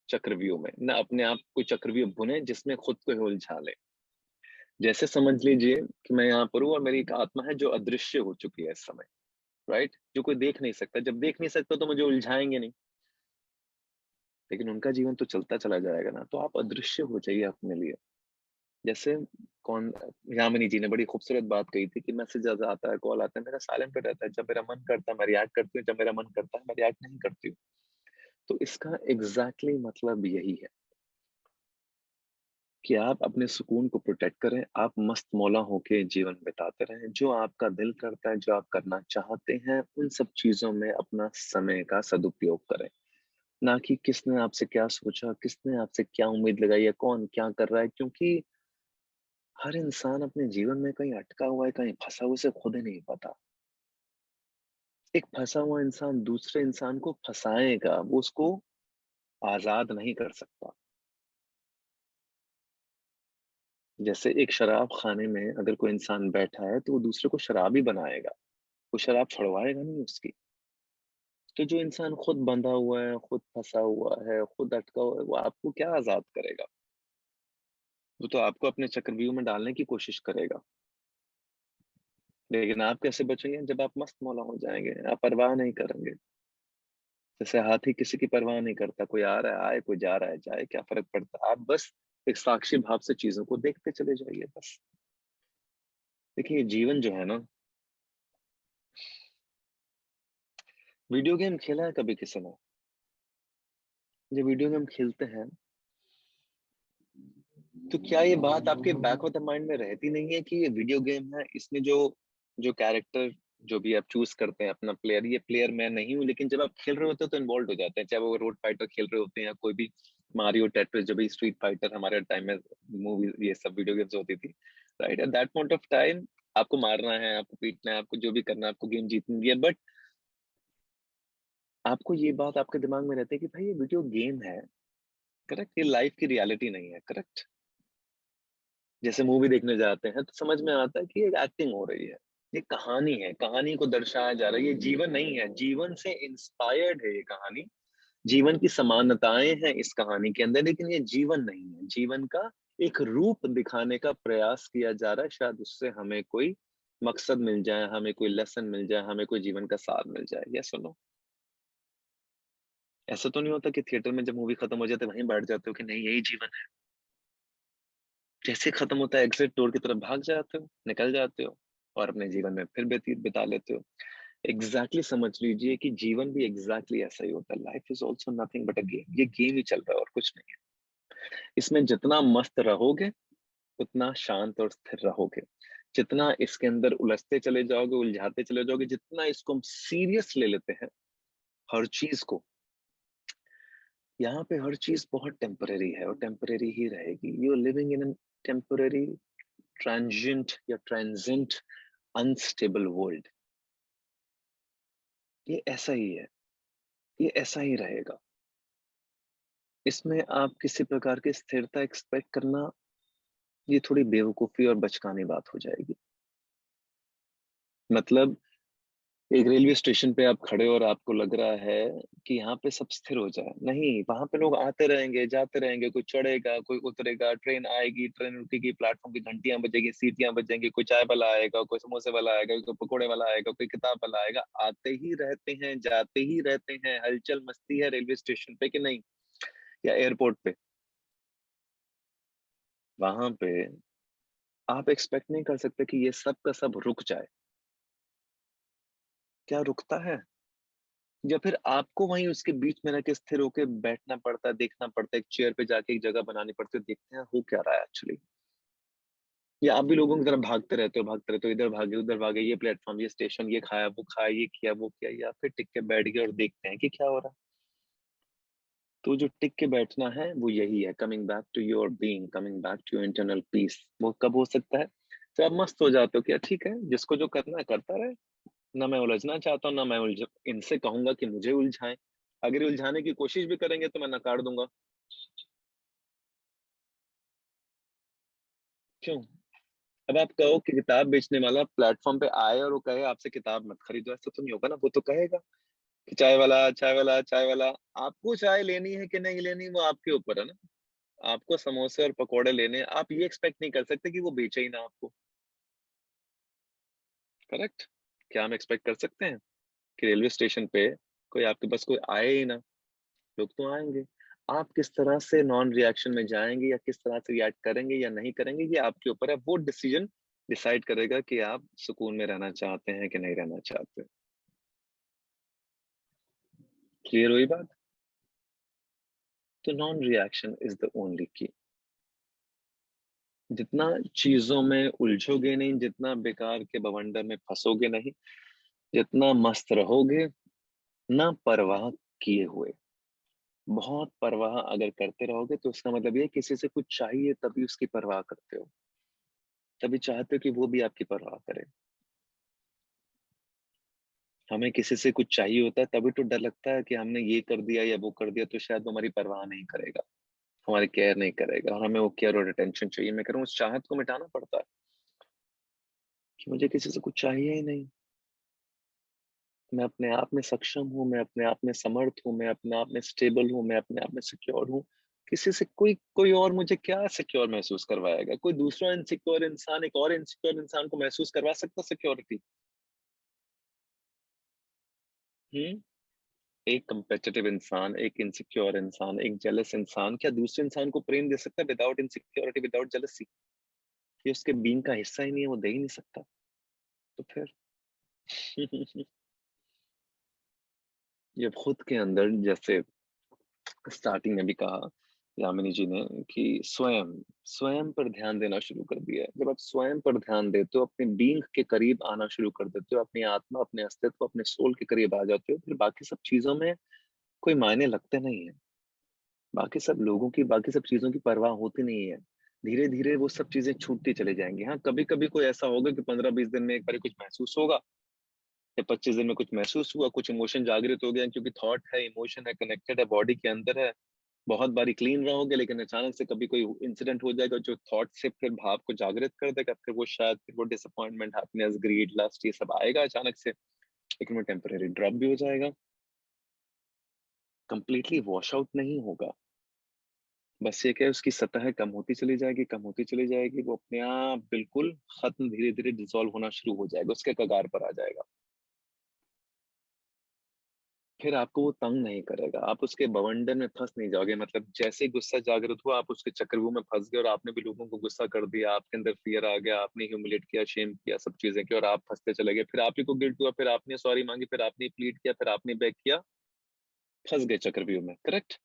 चक्रव्यूह में। ना अपने आप को चक्रव्यूह बुने जिसमें खुद को ही उलझा लें। जैसे समझ लीजिए कि मैं यहाँ पर हूँ और मेरी एक आत्मा है जो अदृश्य हो चुकी है इस समय, राइट? जो कोई देख नहीं सकता। जब देख नहीं सकता तो मुझे उलझाएँगे नहीं, लेकिन उनका जीवन तो चलता चला जाएगा ना, तो आप अदृश्य हो जाइए अपने लिए। जैसे कौन यामिनी जी ने बड़ी खूबसूरत बात कही थी कि मैसेज आता है, कॉल आता है, मेरा साइलेंट पे रहता है। जब मेरा मन करता है मैं रिएक्ट करती हूँ, जब मेरा मन करता है मैं रिएक्ट नहीं करती हूँ। तो इसका एग्ज़ैक्टली मतलब यही है कि आप अपने सुकून को प्रोटेक्ट करें, आप मस्त मौला होके जीवन बिताते रहें। जो आपका दिल करता है, जो आप करना चाहते हैं, उन सब चीज़ों में अपना समय का सदुपयोग करें। ना कि किसने आपसे क्या सोचा, किसने आपसे क्या उम्मीद लगाई है, कौन क्या कर रहा है, क्योंकि हर इंसान अपने जीवन में कहीं अटका हुआ है, कहीं फँसा हुआ है, उसे खुद ही नहीं पता। एक फँसा हुआ इंसान दूसरे इंसान को फँसाएगा, वो उसको आज़ाद नहीं कर सकता। जैसे एक शराब खाने में अगर कोई इंसान बैठा है, तो वो दूसरे को शराबी बनाएगा, वो शराब छुड़वाएगा नहीं उसकी। तो जो इंसान खुद बंधा हुआ है, खुद फँसा हुआ है, खुद अटका हुआ है, वो आपको क्या आज़ाद करेगा? वो तो आपको अपने चक्रव्यूह में डालने की कोशिश करेगा। लेकिन आप कैसे बचेंगे? जब आप मस्त मौला हो जाएँगे, आप परवाह नहीं करेंगे। जैसे हाथी किसी की परवाह नहीं करता, कोई आ रहा है आए, कोई जा रहा है जाए, क्या फ़र्क पड़ता है? आप बस एक साक्षी भाव से चीज़ों को देखते चले जाइए बस। देखिए जीवन जो है ना, वीडियो गेम खेला है कभी किसी ने? जब वीडियो गेम खेलते हैं, तो क्या ये बात आपके बैक ऑफ द माइंड में रहती नहीं है कि ये वीडियो गेम है, इसमें जो जो कैरेक्टर जो भी आप चूज़ करते हैं अपना प्लेयर, ये प्लेयर मैं नहीं हूँ, लेकिन जब आप खेल रहे होते हो तो इन्वॉल्व हो जाते हैं। चाहे वो रोड फाइटर खेल रहे होते हैं या कोई भी मारियो, टेट्रिस, जो भी स्ट्रीट फाइटर हमारे टाइम में मूवी ये सब वीडियो गेम्स होती थी, right? At that point of time आपको मारना है, आपको पीटना है, आपको जो भी करना है, आपको गेम जीतनी है, बट आपको ये बात आपके दिमाग में रहती है कि भाई ये वीडियो गेम है, करेक्ट? ये लाइफ की रियलिटी नहीं है, करेक्ट? जैसे मूवी देखने जाते हैं तो समझ में आता है कि एक एक्टिंग हो रही है, ये कहानी है, कहानी को दर्शाया जा रहा है, ये जीवन नहीं है, जीवन से इंस्पायर्ड है ये कहानी। जीवन की समानताएं हैं इस कहानी के अंदर, लेकिन ये जीवन नहीं है। जीवन का एक रूप दिखाने का प्रयास किया जा रहा है, शायद उससे हमें कोई मकसद मिल जाए, हमें कोई लेसन मिल जाए, हमें कोई जीवन का सार मिल जाए। या सुनो, ऐसा तो नहीं होता कि थिएटर में जब मूवी खत्म हो जाती है वहीं बैठ जाते हो कि नहीं यही जीवन है? जैसे खत्म होता है एग्जिट डोर की तरफ भाग जाते हो, निकल जाते हो और अपने जीवन में फिर व्यतीत बिता लेते हो। एग्जैक्टली समझ लीजिए कि जीवन भी एग्जैक्टली ऐसा ही होता है। Life is also nothing but a game. ये गेम ही चल रहा है और कुछ नहीं है। इसमें जितना मस्त रहोगे उतना शांत और स्थिर रहोगे। जितना इसके अंदर उलझते चले जाओगे, उलझाते चले जाओगे, जितना इसको हम सीरियस ले लेते हैं हर चीज को, यहाँ पे हर चीज बहुत टेम्पररी है और टेम्पररी ही रहेगी। You are living in temporary, transient या ट्रांजेंट, अनस्टेबल वर्ल्ड। ये ऐसा ही है, ये ऐसा ही रहेगा। इसमें आप किसी प्रकार की स्थिरता एक्सपेक्ट करना, ये थोड़ी बेवकूफी और बचकानी बात हो जाएगी। मतलब एक रेलवे स्टेशन पे आप खड़े हो और आपको लग रहा है कि यहाँ पे सब स्थिर हो जाए। नहीं, वहां पे लोग आते रहेंगे, जाते रहेंगे, कोई चढ़ेगा, कोई उतरेगा, ट्रेन आएगी, ट्रेन रुकेगी, प्लेटफॉर्म की घंटियां बजेगी, सीटियां बजेंगी, कोई चाय वाला आएगा, कोई समोसे वाला आएगा, कोई पकौड़े वाला आएगा, कोई किताब वाला आएगा। आते ही रहते हैं, जाते ही रहते हैं, हलचल मस्ती है रेलवे स्टेशन पे कि नहीं, या एयरपोर्ट पे। वहां पे आप एक्सपेक्ट नहीं कर सकते कि ये सब का सब रुक जाए। क्या रुकता है? या फिर आपको वहीं उसके बीच में रह के स्थिर होके बैठना पड़ता है, देखना पड़ता है, एक चेयर पे जाके एक जगह बनानी पड़ती है, देखते हैं हो क्या रहा है एक्चुअली। या आप भी लोगों की तरह भागते रहते हो, इधर भागे उधर भागे, ये प्लेटफॉर्म, ये स्टेशन, ये खाया वो खाया, ये किया वो किया, या फिर टिक के बैठ गए और देखते हैं कि क्या हो रहा है। तो जो टिक के बैठना है वो यही है, coming back to your being, coming back to your internal peace. वो कब हो सकता है? जब आप मस्त हो जाते हो कि ठीक है, जिसको जो करना है करता रहे, ना मैं उलझना चाहता हूँ, ना मैं इनसे कहूंगा कि मुझे उलझाएं। अगर उलझाने की कोशिश भी करेंगे तो मैं नकार दूंगा। क्यों? अब आप कहो कि किताब बेचने वाला प्लेटफॉर्म पे आए और वो कहे आपसे किताब मत खरीदो, ऐसा तो नहीं होगा ना। वो तो कहेगा कि चाय वाला, चाय वाला, चाय वाला। आपको चाय लेनी है कि नहीं लेनी, वो आपके ऊपर है ना। आपको समोसे और पकोड़े लेने हैं, आप ये एक्सपेक्ट नहीं कर सकते कि वो बेचे ही ना आपको। करेक्ट? क्या हम एक्सपेक्ट कर सकते हैं कि रेलवे स्टेशन पे कोई आपके पास कोई आए ही ना? लोग तो आएंगे। आप किस तरह से नॉन रिएक्शन में जाएंगे या किस तरह से रिएक्ट करेंगे या नहीं करेंगे, ये आपके ऊपर है। वो डिसीजन डिसाइड करेगा कि आप सुकून में रहना चाहते हैं कि नहीं रहना चाहते। क्लियर हुई बात? तो non reaction is the only की। जितना चीजों में उलझोगे नहीं, जितना बेकार के बवंडर में फंसोगे नहीं, जितना मस्त रहोगे, ना परवाह किए हुए। बहुत परवाह अगर करते रहोगे तो उसका मतलब ये किसी से कुछ चाहिए तभी उसकी परवाह करते हो, तभी चाहते हो कि वो भी आपकी परवाह करे। हमें किसी से कुछ चाहिए होता है तभी तो डर लगता है कि हमने ये कर दिया या वो कर दिया तो शायद वो हमारी परवाह नहीं करेगा, हमारी केयर नहीं करेगा, और हमें वो केयर और अटेंशन चाहिए। मैं कह रहा हूँ उस चाहत को मिटाना पड़ता है कि मुझे किसी से कुछ चाहिए ही नहीं। मैं अपने आप में सक्षम हूँ, मैं अपने आप में समर्थ हूँ, मैं अपने आप में स्टेबल हूँ, मैं अपने आप में सिक्योर हूँ। किसी से कोई कोई और मुझे क्या सिक्योर महसूस करवाएगा? कोई दूसरा इनसिक्योर इंसान एक और इनसिक्योर इंसान को महसूस करवा सकता सिक्योरिटी? हम्म। एक कम्पेटिटिव इंसान, एक इनसिक्योर इंसान, एक जेलस इंसान क्या दूसरे इंसान को प्रेम दे सकता है विदाउट इनसिक्योरिटी, विदाउट जेलसी? ये उसके बीइंग का हिस्सा ही नहीं है, वो दे ही नहीं सकता। तो फिर ये खुद के अंदर, जैसे स्टार्टिंग में भी कहा यामिनी जी ने, कि स्वयं स्वयं पर ध्यान देना शुरू कर दिया है। जब आप स्वयं पर ध्यान देते हो, अपने बीइंग के करीब आना शुरू कर देते हो, अपनी आत्मा, अपने अस्तित्व, अपने सोल के करीब आ जाते हो, फिर बाकी सब चीजों में कोई मायने लगते नहीं है। बाकी सब लोगों की, बाकी सब चीजों की परवाह होती नहीं है। धीरे धीरे वो सब चीजें छूटती चली जाएंगी। हाँ, कभी कभी कोई ऐसा होगा कि 15-20 दिन में एक बार कुछ महसूस होगा, या 25 दिन में कुछ महसूस हुआ, कुछ इमोशन जागृत हो गया, क्योंकि थॉट है, इमोशन है, कनेक्टेड है, बॉडी के अंदर है। बहुत बारी क्लीन रहोगे, लेकिन अचानक से कभी कोई इंसिडेंट हो जाएगा जो थॉट से फिर भाव को जागृत कर देगा, फिर वो शायद फिर वो डिसअपॉइंटमेंट, हैप्पीनेस, ग्रीड, लस्ट, ये सब आएगा अचानक से, लेकिन वो टेम्परेरी ड्रॉप भी हो जाएगा, कंप्लीटली वॉश आउट नहीं होगा। बस ये क्या है, उसकी सतह कम होती चली जाएगी, कम होती चली जाएगी, वो अपने आप बिल्कुल खत्म, धीरे धीरे डिसॉल्व होना शुरू हो जाएगा, उसके कगार पर आ जाएगा। फिर आपको वो तंग नहीं करेगा, आप उसके बवंडर में फंस नहीं जाओगे। मतलब जैसे ही गुस्सा जागृत हुआ, आप उसके चक्रव्यूह में फंस गए और आपने भी लोगों को गुस्सा कर दिया, आपके अंदर फियर आ गया, आपने ह्यूमिलेट किया, शेम किया, सब चीजें की, और आप फंसते चले गए। फिर आप ही को गिल्ट हुआ, फिर आपने सॉरी मांगी, फिर आपने प्लीड किया, फिर आपने बैक किया, फंस गए चक्रव्यूह में। करेक्ट?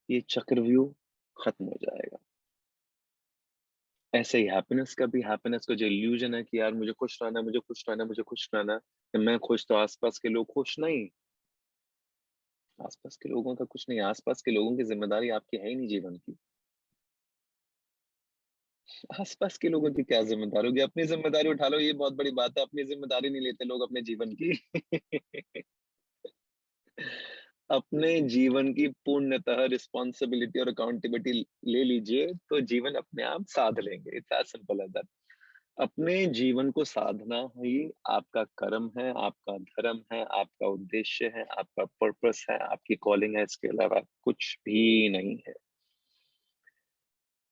ये चक्रव्यूह खत्म हो जाएगा। ऐसे ही हैप्पीनेस का भी, हैप्पीनेस का जो इल्यूजन है कि यार मुझे खुश रहना है, मुझे खुश रहना है, मुझे खुश रहना है, कि मैं खुश तो आसपास के लोग खुश नहीं। आसपास के लोगों का कुछ नहीं, आसपास के लोगों की जिम्मेदारी आपकी है ही नहीं जीवन की। आसपास के लोगों की क्या जिम्मेदारी होगी? अपनी जिम्मेदारी उठा लो, ये बहुत बड़ी बात है। अपनी जिम्मेदारी नहीं लेते लोग अपने जीवन की। अपने जीवन की पूर्णतः रिस्पॉन्सिबिलिटी और अकाउंटेबिलिटी ले लीजिए, तो जीवन अपने आप साध लेंगे। It's as simple as that. अपने जीवन को साधना ही आपका कर्म है, आपका धर्म है, आपका उद्देश्य है, आपका पर्पस है, आपकी कॉलिंग है। इसके अलावा कुछ भी नहीं है।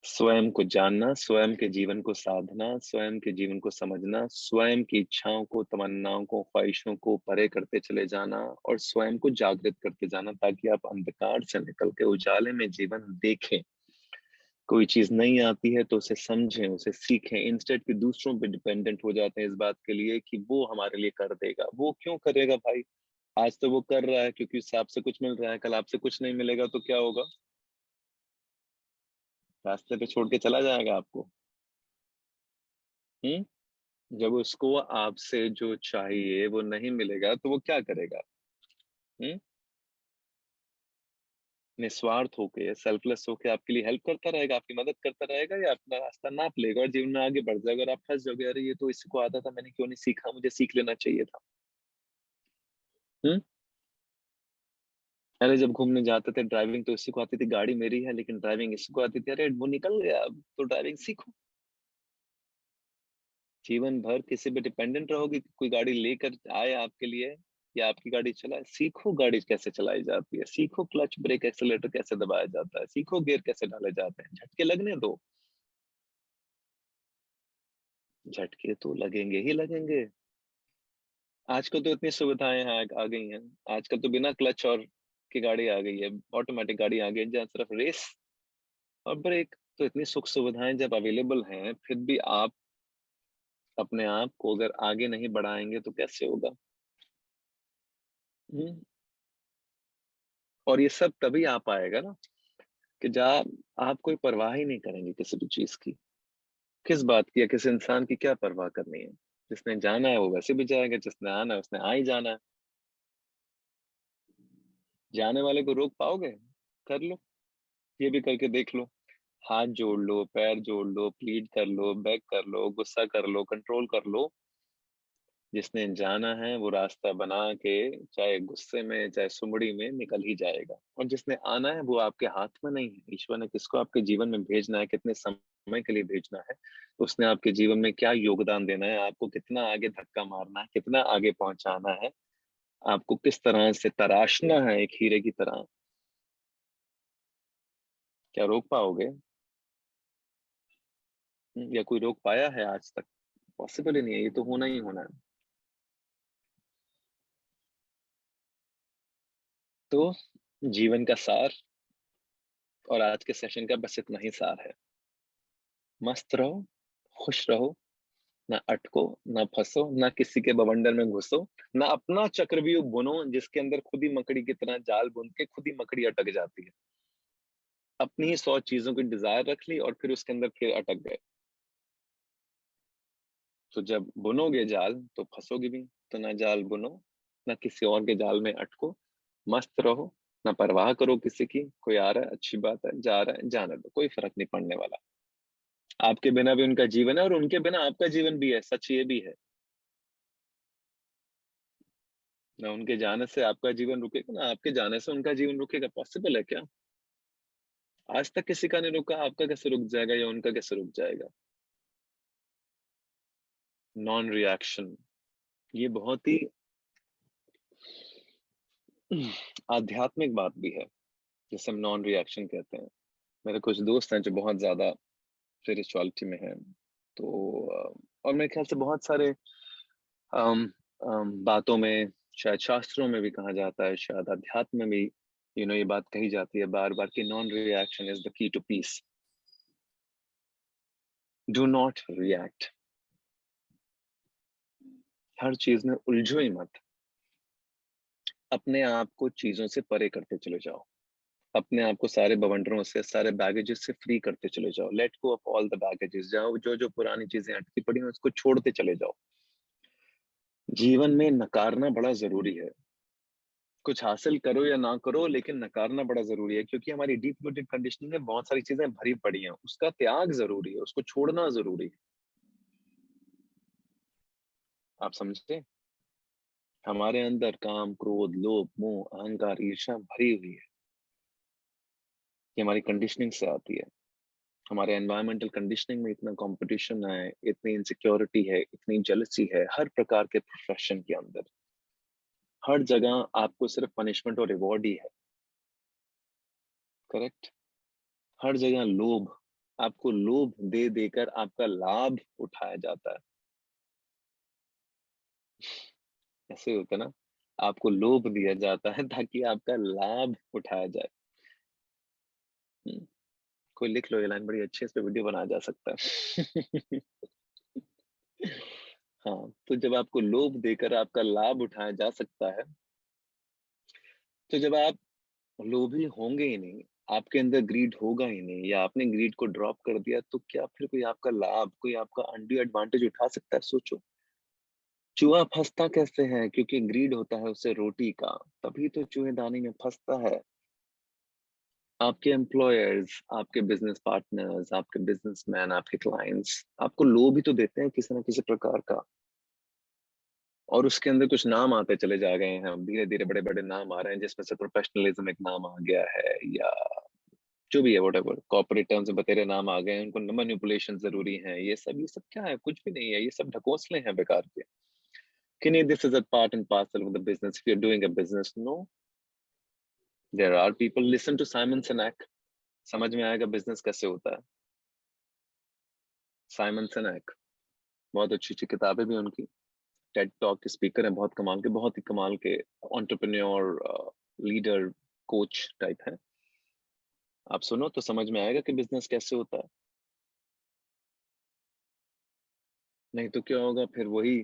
स्वयं को जानना, स्वयं के जीवन को साधना, स्वयं के जीवन को समझना, स्वयं की इच्छाओं को, तमन्नाओं को, ख्वाहिशों को परे करते चले जाना, और स्वयं को जागृत करते जाना, ताकि आप अंधकार से निकल के उजाले में जीवन देखें। कोई चीज नहीं आती है तो उसे समझें, उसे सीखें, इंस्टेड कि दूसरों पे डिपेंडेंट हो जाते हैं इस बात के लिए कि वो हमारे लिए कर देगा। वो क्यों करेगा भाई? आज तो वो कर रहा है क्योंकि उससे आपसे कुछ मिल रहा है, कल आपसे कुछ नहीं मिलेगा तो क्या होगा? रास्ते पे छोड़ के चला जाएगा आपको। हम्म। जब उसको आपसे जो चाहिए वो नहीं मिलेगा तो वो क्या करेगा? हम्म। निस्वार्थ होके, सेल्फलेस होके आपके लिए हेल्प करता रहेगा, आपकी मदद करता रहेगा, या अपना रास्ता नाप लेगा और जीवन में आगे बढ़ जाएगा और आप फंस जाओगे, अरे ये तो इसी को आता था, मैंने क्यों नहीं सीखा, मुझे सीख लेना चाहिए था। अरे जब घूमने जाते थे ड्राइविंग तो इसी को आती थी, गाड़ी मेरी है लेकिन ड्राइविंग इसी को आती थी, अरे वो निकल गया, अब तो ड्राइविंग सीखो। जीवन भर किसी पे डिपेंडेंट रहोगे कि कोई गाड़ी लेकर आए आपके लिए या आपकी गाड़ी चलाए? सीखो गाड़ी कैसे चलाई जाती है, सीखो क्लच ब्रेक एक्सेलेरेटर कैसे दबाया जाता है, सीखो गियर कैसे डाले जाते हैं। झटके लगने दो, झटके तो लगेंगे ही लगेंगे। आजकल तो इतनी सुविधाएं आ गई हैं, आजकल तो बिना क्लच और की गाड़ी आ गई है, ऑटोमेटिक गाड़ी आ गई है, जहाँ सिर्फ रेस और ब्रेक। तो इतनी सुख सुविधाएं जब अवेलेबल हैं, फिर भी आप अपने आप को अगर आगे नहीं बढ़ाएंगे तो कैसे होगा? हम्म, और ये सब तभी आ पाएगा ना कि जब आप कोई परवाह ही नहीं करेंगे किसी भी चीज की। किस बात की या किस इंसान की क्या परवाह करनी है? जिसने जाना है वो वैसे भी जाएगा, जिसने आना है उसने आ ही जाना है। जाने वाले को रोक पाओगे? कर लो, ये भी करके देख लो। हाथ जोड़ लो, पैर जोड़ लो, प्लीड कर लो, बेग कर लो, गुस्सा कर लो, कंट्रोल कर लो। जिसने जाना है वो रास्ता बना के, चाहे गुस्से में चाहे सुमड़ी में, निकल ही जाएगा। और जिसने आना है वो आपके हाथ में नहीं है। ईश्वर ने किसको आपके जीवन में भेजना है, कितने समय के लिए भेजना है, उसने आपके जीवन में क्या योगदान देना है, आपको कितना आगे धक्का मारना है, कितना आगे पहुंचाना है, आपको किस तरह से तराशना है एक हीरे की तरह, क्या रोक पाओगे? या कोई रोक पाया है आज तक? पॉसिबल ही नहीं है, ये तो होना ही होना है। तो जीवन का सार और आज के सेशन का बस इतना ही सार है। मस्त रहो, खुश रहो, ना अटको, ना फंसो, ना किसी के बवंडर में घुसो, ना अपना चक्रव्यूह बुनो जिसके अंदर खुद ही मकड़ी की तरह जाल बुन के खुद ही मकड़ी अटक जाती है। अपनी ही 100 चीजों की डिजायर रख ली और फिर उसके अंदर फिर अटक गए। तो जब बुनोगे जाल तो फंसोगे भी। तो ना जाल बुनो, ना किसी और के जाल में अटको, मस्त रहो, ना परवाह करो किसी की। कोई आ रहा है अच्छी बात है, जा रहा है जाने दो, कोई फर्क नहीं पड़ने वाला। आपके बिना भी उनका जीवन है और उनके बिना आपका जीवन भी है, सच ये भी है। ना उनके जाने से आपका जीवन रुकेगा, ना आपके जाने से उनका जीवन रुकेगा। पॉसिबल है क्या? आज तक किसी का नहीं रुका, आपका कैसे रुक जाएगा या उनका कैसे रुक जाएगा? नॉन रिएक्शन, ये बहुत ही आध्यात्मिक बात भी है, जिसे हम नॉन रिएक्शन कहते हैं। मेरे कुछ दोस्त हैं जो बहुत ज्यादा स्पिरिचुअलिटी में हैं, तो और मेरे ख्याल से बहुत सारे बातों में, शायद शास्त्रों में भी कहा जाता है, शायद अध्यात्म में भी ये बात कही जाती है बार बार कि non reaction is the key to peace. Do not react. हर चीज में उलझो ही मत। अपने आप को चीजों से परे करते चले जाओ। अपने आप को सारे बवंडरों से, सारे बैगेजेस से फ्री करते चले जाओ। Let go of all the baggages. जाओ, जो जो पुरानी चीजें अटकी पड़ी हैं उसको छोड़ते चले जाओ। जीवन में नकारना बड़ा जरूरी है। कुछ हासिल करो या ना करो, लेकिन नकारना बड़ा जरूरी है, क्योंकि हमारी डीप रूटेड कंडीशनिंग में बहुत सारी चीजें भरी पड़ी हैं। उसका त्याग जरूरी है, उसको छोड़ना जरूरी है। आप समझते? हमारे अंदर काम, क्रोध, लोभ, मोह, अहंकार, ईर्ष्या भरी हुई है। ये हमारी कंडीशनिंग से आती है। हमारे एनवायरमेंटल कंडीशनिंग में इतना कंपटीशन है, इतनी इनसिक्योरिटी है, इतनी जेलसी है, हर प्रकार के प्रोफेशन के अंदर। हर जगह आपको सिर्फ पनिशमेंट और रिवॉर्ड ही है। करेक्ट? हर जगह लोभ, आपको लोभ दे देकर आपका लाभ उठाया जाता है। ऐसे होता है ना, आपको लोभ दिया जाता है ताकि आपका लाभ उठाया जाए। कोई लिख लो, ये लाइन बड़ी अच्छी है, इस पे वीडियो बनाया जा सकता है। हाँ, तो जब आपको लोभ देकर आपका लाभ उठाया जा सकता है, तो जब आप लोभी होंगे ही नहीं, आपके अंदर ग्रीड होगा ही नहीं, या आपने ग्रीड को ड्रॉप कर दिया, तो क्या फिर कोई आपका लाभ, कोई आपका अनड्यू एडवांटेज उठा सकता है? सोचो। चूहा फंसता कैसे है? क्योंकि ग्रीड होता है उसे रोटी का, तभी तो चूहेदानी में फंसता है। आपके एम्प्लॉयर्स, आपके बिजनेस पार्टनर्स, आपके बिजनेसमैन, आपके क्लाइंट्स आपको लोभ ही तो देते हैं किसी ना किसी प्रकार का, और उसके अंदर कुछ नाम आते चले जा गए हैं, धीरे धीरे बड़े बड़े नाम आ रहे हैं, जिसमें से प्रोफेशनलिज्म एक नाम आ गया है, या जो भी है, व्हाटएवर कॉर्पोरेट टर्म्स में बतेरे नाम आ गए हैं, उनको मैनिपुलेशन जरूरी है, ये सब क्या है? कुछ भी नहीं है, ये सब ढकोसले हैं बेकार के। कि नहीं, this is a part and parcel of the business, if you are doing a business, no, there are people, listen to Simon Sinek, समझ में आएगा बिजनेस कैसे होता है। साइमन सिनेक, बहुत अच्छी अच्छी किताबें भी उनकी, टेड टॉक के स्पीकर हैं, बहुत कमाल के, बहुत ही कमाल के एंटरप्रेन्योर, लीडर, कोच टाइप है। आप सुनो तो समझ में आएगा कि बिजनेस कैसे होता है। नहीं तो क्या होगा फिर? वही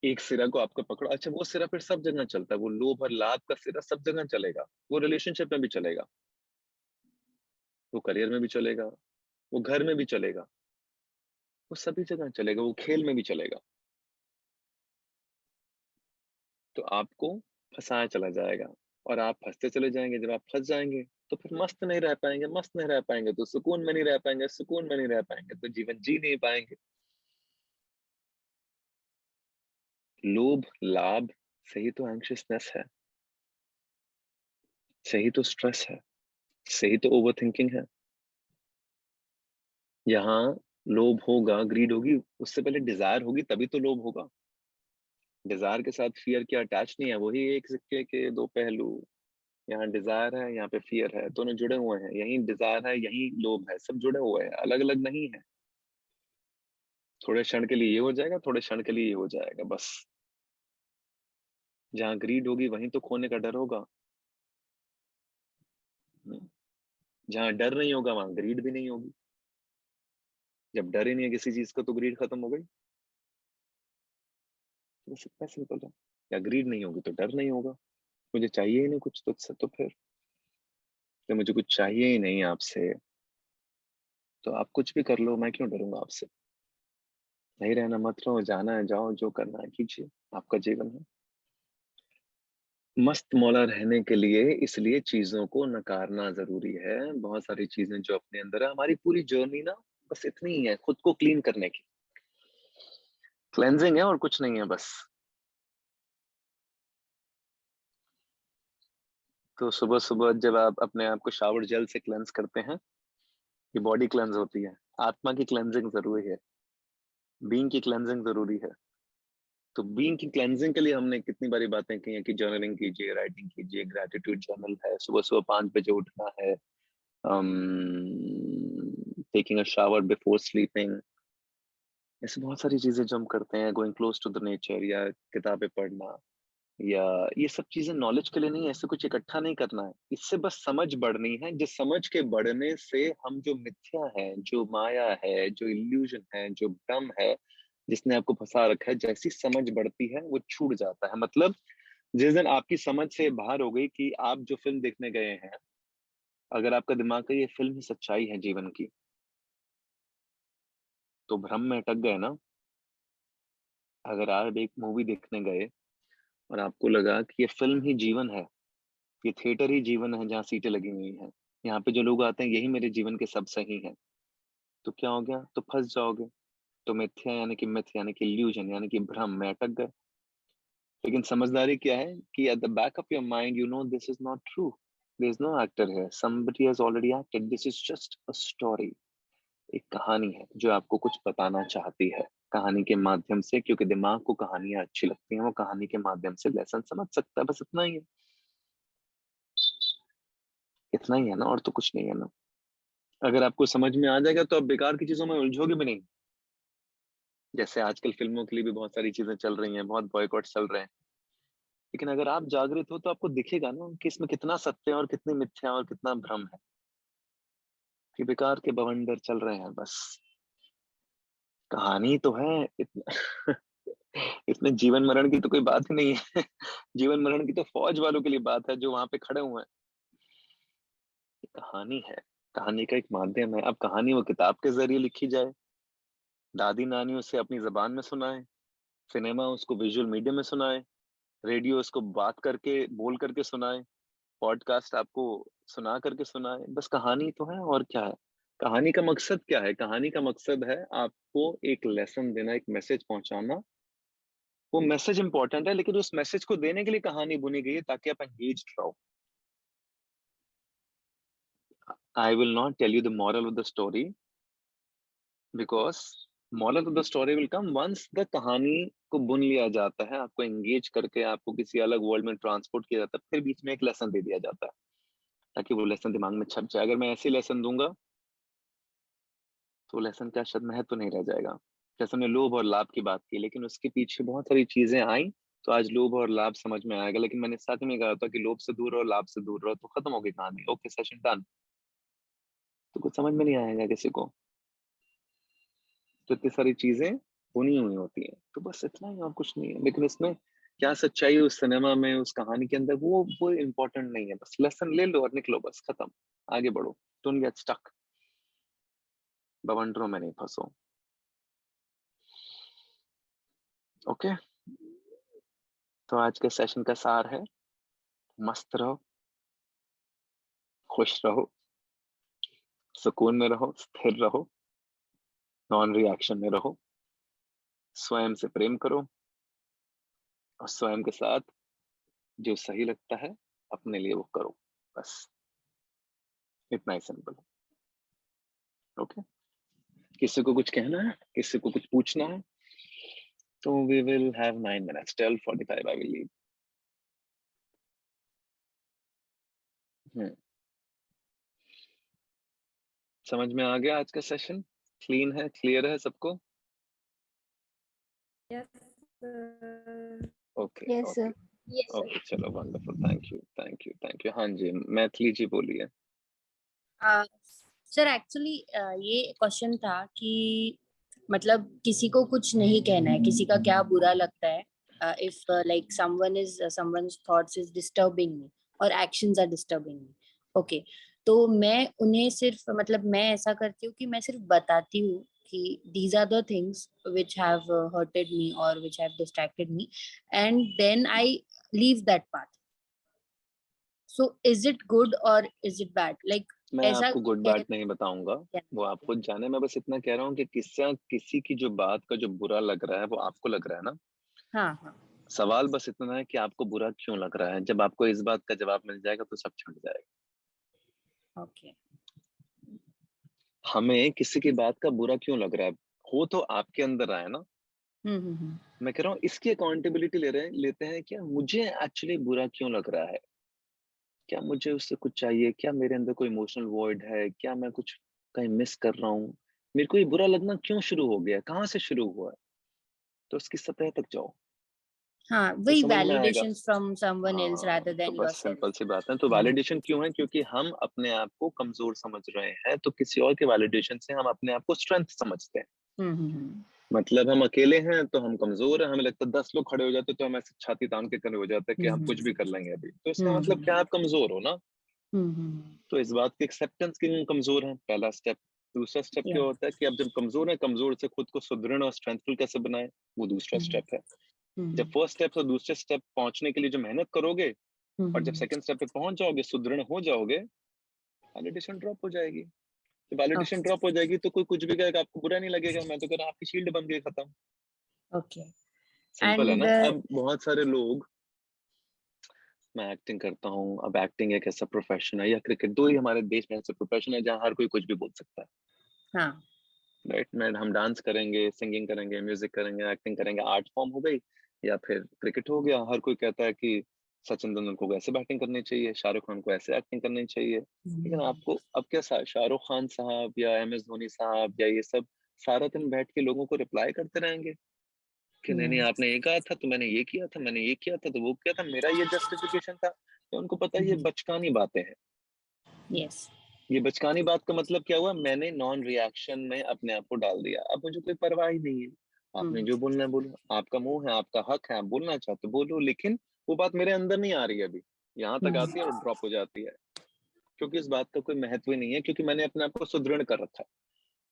एक सिरा को आपका पकड़ो, अच्छा वो सिरा फिर सब जगह चलता है, वो लोभ और लाभ का सिरा सब जगह चलेगा, वो रिलेशनशिप में भी चलेगा, वो करियर में भी चलेगा, वो घर में भी चलेगा, वो सभी जगह चलेगा, वो खेल में भी चलेगा। तो आपको फंसाया चला जाएगा, और आप फंसते चले जाएंगे। जब आप फंस जाएंगे तो फिर मस्त नहीं रह पाएंगे, मस्त नहीं रह पाएंगे तो सुकून में नहीं रह पाएंगे, सुकून में नहीं रह पाएंगे तो जीवन जी नहीं पाएंगे। लोभ लाभ से ही तो एंग्शियसनेस है, सही तो स्ट्रेस है, सही तो ओवर थिंकिंग है। यहाँ लोभ होगा, ग्रीड होगी, उससे पहले डिजायर होगी, तभी तो लोभ होगा। डिजायर के साथ फियर क्या अटैच नहीं है, वही एक सिक्के के दो पहलू। यहाँ डिजायर है, यहाँ पे फियर है, दोनों जुड़े हुए हैं। यहीं डिजायर है, यहीं लोभ है, सब जुड़े हुए हैं, अलग अलग नहीं है। थोड़े क्षण के लिए ये हो जाएगा, थोड़े क्षण के लिए ये हो जाएगा, बस। जहाँ ग्रीड होगी वहीं तो खोने का डर होगा। जहाँ डर नहीं होगा वहां ग्रीड भी नहीं होगी। जब डर ही नहीं है किसी चीज का तो ग्रीड खत्म हो गई। तो बस इतना सिंपल है। या ग्रीड नहीं होगी तो डर नहीं होगा। मुझे चाहिए ही नहीं कुछ तुझसे, तो फिर जब मुझे कुछ चाहिए ही नहीं आपसे, तो आप कुछ भी कर लो, मैं क्यों डरूंगा आपसे? नहीं रहना मत रहो, जाना है जाओ, जो करना है कीजिए, आपका जीवन है। मस्त मौला रहने के लिए इसलिए चीजों को नकारना जरूरी है। बहुत सारी चीजें जो अपने अंदर है, हमारी पूरी जर्नी ना बस इतनी ही है, खुद को क्लीन करने की। क्लेंजिंग है और कुछ नहीं है बस। तो सुबह सुबह जब आप अपने आप को शावर जेल से क्लेंस करते हैं, ये बॉडी क्लेंस होती है। आत्मा की क्लेंजिंग जरूरी है, बीइंग की क्लेंजिंग जरूरी है। तो बीइंग की क्लेंजिंग के लिए हमने कितनी बारी बातें की हैं कि जर्नलिंग कीजिए, राइटिंग कीजिए, ग्रेटिट्यूड जर्नल है, सुबह सुबह 5 बजे उठना है, taking a shower before sleeping. ऐसे बहुत सारी चीजें जो हम करते हैं, going close to the nature, या किताबें पढ़ना, या ये सब चीजें नॉलेज के लिए नहीं है, ऐसे कुछ इकट्ठा नहीं करना है, इससे बस समझ बढ़नी है। जिस समझ के बढ़ने से हम जो मिथ्या है, जो माया है, जो इल्यूजन है, जो भ्रम है, जिसने आपको फंसा रखा है, जैसी समझ बढ़ती है वो छूट जाता है। मतलब जिस दिन आपकी समझ से बाहर हो गई कि आप जो फिल्म देखने गए हैं, अगर आपका दिमाग का ये फिल्म ही सच्चाई है जीवन की, तो भ्रम में अटक गए ना। अगर आप एक मूवी देखने गए और आपको लगा कि ये फिल्म ही जीवन है, ये थिएटर ही जीवन है जहाँ सीटें लगी हुई हैं, यहाँ पे जो लोग आते हैं यही मेरे जीवन के सब सही हैं, तो क्या हो गया? तो फंस जाओगे। तो मिथ्या यानी कि मिथ यानी कि इल्यूजन यानी कि भ्रम में अटक गए। लेकिन समझदारी क्या है कि at the back of your mind you know this is not true, there is no actor here, somebody has already acted, this is just a story. एक कहानी है जो आपको कुछ बताना चाहती है, कहानी के माध्यम से, क्योंकि दिमाग को कहानियां अच्छी लगती हैं, वो कहानी के माध्यम से लेसन समझ सकता है, बस इतना ही है। इतना ही है ना, और तो कुछ नहीं है ना। अगर आपको समझ में आ जाएगा तो आप बेकार की चीजों में उलझोगे भी नहीं। जैसे आजकल फिल्मों के लिए भी बहुत सारी चीजें चल रही हैं, बहुत बॉयकॉट चल रहे हैं, लेकिन अगर आप जागृत हो तो आपको दिखेगा ना कि इसमें कितना सत्य है और कितनी मिथ्या और कितना भ्रम है, कि बेकार के बवंडर चल रहे हैं बस। कहानी तो है इतना इसमें जीवन मरण की तो कोई बात ही नहीं है जीवन मरण की तो फौज वालों के लिए बात है जो वहां पे खड़े हुए हैं। ये कहानी है, कहानी का एक माध्यम है। अब कहानी वो किताब के जरिए लिखी जाए, दादी नानी उसे अपनी जबान में सुनाए, सिनेमा उसको विजुअल मीडियम में सुनाए, रेडियो उसको बात करके बोल करके सुनाए, पॉडकास्ट आपको सुना करके सुनाए, बस कहानी तो है और क्या है। कहानी का मकसद क्या है? कहानी का मकसद है आपको एक लेसन देना, एक मैसेज पहुंचाना। वो मैसेज इंपॉर्टेंट है, लेकिन उस मैसेज को देने के लिए कहानी बुनी गई है ताकि आप एंगेज्ड रहो। I will not tell you the moral of the story because moral of the story will come once the कहानी को बुन लिया जाता है, आपको एंगेज करके आपको किसी अलग वर्ल्ड में ट्रांसपोर्ट किया जाता है, फिर बीच में एक लेसन दे दिया जाता है ताकि वो लेसन दिमाग में छप जाए। अगर मैं ऐसे लेसन दूंगा तो लेसन का शायद महत्व नहीं रह जाएगा। जैसे हमने लोभ और लाभ की बात की, लेकिन उसके पीछे बहुत सारी चीजें आई तो आज लोभ और लाभ समझ में आएगा। लेकिन मैंने साथ में कहा था कि लोभ से दूर रहो, लाभ से दूर रहो, तो खत्म हो गई कहानी। Okay, session done. तो कुछ समझ में नहीं आएगा किसी को। तो इतनी सारी चीजें बुनी हुई होती हैं, तो बस इतना ही और कुछ नहीं है। लेकिन उसमें क्या सच्चाई है उस सिनेमा में, उस कहानी के अंदर, वो इम्पोर्टेंट नहीं है। बस लेसन ले लो और निकलो, बस खत्म, आगे बढ़ो। डोंट गेट स्टक, बवंडरों में नहीं फंसो। ओके, तो आज के सेशन का सार है मस्त रहो, खुश रहो, सुकून में रहो, स्थिर रहो, नॉन रिएक्शन में रहो, स्वयं से प्रेम करो और स्वयं के साथ जो सही लगता है अपने लिए वो करो। बस इतना ही सिंपल है। ओके, किसी को कुछ कहना है, किसी को कुछ पूछना है तो we will have 9 minutes, 12:45 I will leave. समझ में आ गया आज का सेशन? क्लीन है, क्लियर है सबको? Yes, sir. Okay Yes, sir. Yes, sir. Okay, चलो wonderful, thank you thank you thank you. हाँ जी, मैथिली जी बोलिए। सर एक्चुअली ये क्वेश्चन था कि मतलब किसी को कुछ नहीं कहना है, किसी का क्या बुरा लगता है, if like someone's thoughts is disturbing me और actions are disturbing me, okay तो मैं उन्हें सिर्फ मतलब मैं ऐसा करती हूँ कि मैं सिर्फ बताती हूँ कि these are the things which have hurted me or which have distracted me and then I leave that path. So is it good or is it bad? Like मैं ऐसा आपको गुड बैड नहीं बताऊंगा, वो आप खुद जाने। मैं बस इतना कह रहा हूँ कि किसी की जो बात का जो बुरा लग रहा है वो आपको लग रहा है ना। हाँ हाँ सवाल बस इतना है कि आपको बुरा क्यों लग रहा है। जब आपको इस बात का जवाब मिल जाएगा तो सब छूट जाएगा। ओके हमें किसी की बात का बुरा क्यों लग रहा है, हो तो आपके अंदर आए ना। मैं कह रहा हूँ इसकी अकाउंटेबिलिटी लेते हैं क्या मुझे एक्चुअली बुरा क्यों लग रहा है, क्या मुझे उससे कुछ चाहिए, क्या मेरे अंदर कोई इमोशनल वॉइड है, क्या मैं कुछ कहीं मिस कर रहा हूँ, मेरे को ये बुरा लगना क्यों शुरू हो गया, कहाँ से शुरू हुआ है। तो उसकी सतह तक जाओ, हाँ तो वही समझ में आएगा। validations from someone else rather तो than बस yourself. सिंपल सी बात है। तो वैलिडेशन क्यों है? क्योंकि हम अपने आप को कमजोर समझ रहे हैं, तो किसी और के वैलिडेशन से हम अपने आप को स्ट्रेंथ समझते हैं। मतलब हम अकेले हैं तो हम कमजोर हैं, हमें लगता है 10 लोग खड़े हो जाते तो हम ऐसे छाती तान के खड़े हो जाते हैं कि हम कुछ भी कर लेंगे अभी। तो इसका मतलब क्या, आप कमजोर हो ना। तो इस बात की एक्सेप्टेंस के लिए हम कमजोर हैं, पहला स्टेप। दूसरा स्टेप क्या होता है कि आप जब कमजोर हैं, कमजोर से खुद को सुदृढ़ और स्ट्रेंथफुल कैसे बनाए, वो दूसरा स्टेप है। जब फर्स्ट स्टेप से दूसरे स्टेप पहुंचने के लिए जो मेहनत करोगे और जब सेकंड स्टेप पे पहुंच जाओगे, सुदृढ़ हो जाओगे, वैलिडेशन ड्रॉप हो जाएगी। जब वैलिडेशन ड्रॉप हो जाएगी तो कोई कुछ भी कहेगा आपको बुरा नहीं लगेगा। मैं तो कह रहा हूं आपकी शील्ड बन गई, खत्म। ओके सिंपल है and ना। अब बहुत सारे लोग, मैं एक्टिंग करता हूँ, अब एक्टिंग एक ऐसा प्रोफेशन है, या क्रिकेट, दो ही हमारे देश में ऐसे प्रोफेशन है जहाँ हर कोई कुछ भी बोल सकता है। हाँ राइट, मैं हम डांस करेंगे, सिंगिंग करेंगे, म्यूजिक करेंगे, एक्टिंग करेंगे, आर्ट फॉर्म हो गई, या फिर क्रिकेट हो गया। हर कोई कहता है कि सचिन तेंदुलकर को ऐसे बैटिंग करनी चाहिए, शाहरुख खान को ऐसे एक्टिंग करनी चाहिए। लेकिन आपको अब क्या, शाहरुख खान साहब या MS धोनी साहब या ये सब सारा दिन बैठ के लोगों को रिप्लाई करते रहेंगे कि नहीं नहीं आपने ये कहा था तो मैंने ये किया था, मैंने ये किया था तो वो किया था, मेरा ये जस्टिफिकेशन था। तो उनको पता है ये बचकानी बातें हैं। यस ये बचकानी बात का मतलब क्या हुआ, मैंने नॉन रिएक्शन में अपने आप को डाल दिया। अब मुझे कोई परवाह ही नहीं है, आपने जो बोलना है बोलो, आपका मुंह है, आपका हक है, आप बोलना चाहते बोलो। लेकिन वो बात मेरे अंदर नहीं आ रही है अभी, यहाँ तक आती है और ड्रॉप हो जाती है, क्योंकि इस बात का कोई महत्व ही नहीं है, क्योंकि मैंने अपने आप को सुदृढ़ कर रखा है।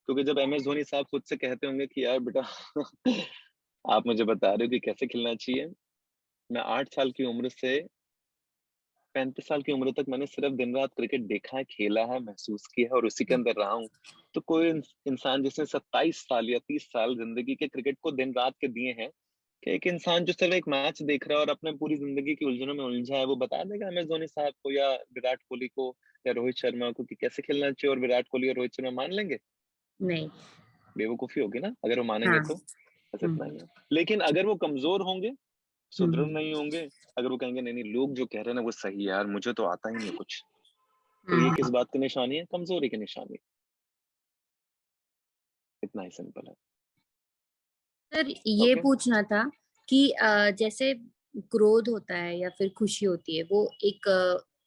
क्योंकि जब MS धोनी साहब खुद से कहते होंगे कि यार बेटा आप मुझे बता रहे हो कि कैसे खेलना चाहिए, मैं 8 साल की उम्र से 35 साल की उम्र तक मैंने सिर्फ दिन रात क्रिकेट देखा है, खेला है, महसूस किया है और उसी के अंदर रहा हूँ। तो कोई इंसान जिसने 27 साल या 30 साल जिंदगी के क्रिकेट को दिन रात के दिए हैं, कि एक इंसान जो सिर्फ एक मैच देख रहा है और अपने पूरी जिंदगी की उलझनों में उलझा है, वो बता देगा MS धोनी साहब को या विराट कोहली को या रोहित शर्मा को कि कैसे खेलना चाहिए, और विराट कोहली और रोहित शर्मा मान लेंगे? नहीं। बेवकूफी होगी ना अगर वो मानेंगे हाँ। तो। बस इतना ही है। लेकिन अगर वो कमजोर होंगे, सुदृढ़ नहीं होंगे, अगर वो कहेंगे नहीं नहीं लोग जो कह रहे हैं ना वो सही है यार, मुझे तो आता ही नहीं कुछ, तो ये किस बात की निशानी है? कमजोरी की निशानी। इतना ही सिंपल है। सर ये Okay. पूछना था कि जैसे क्रोध होता है या फिर खुशी होती है, वो एक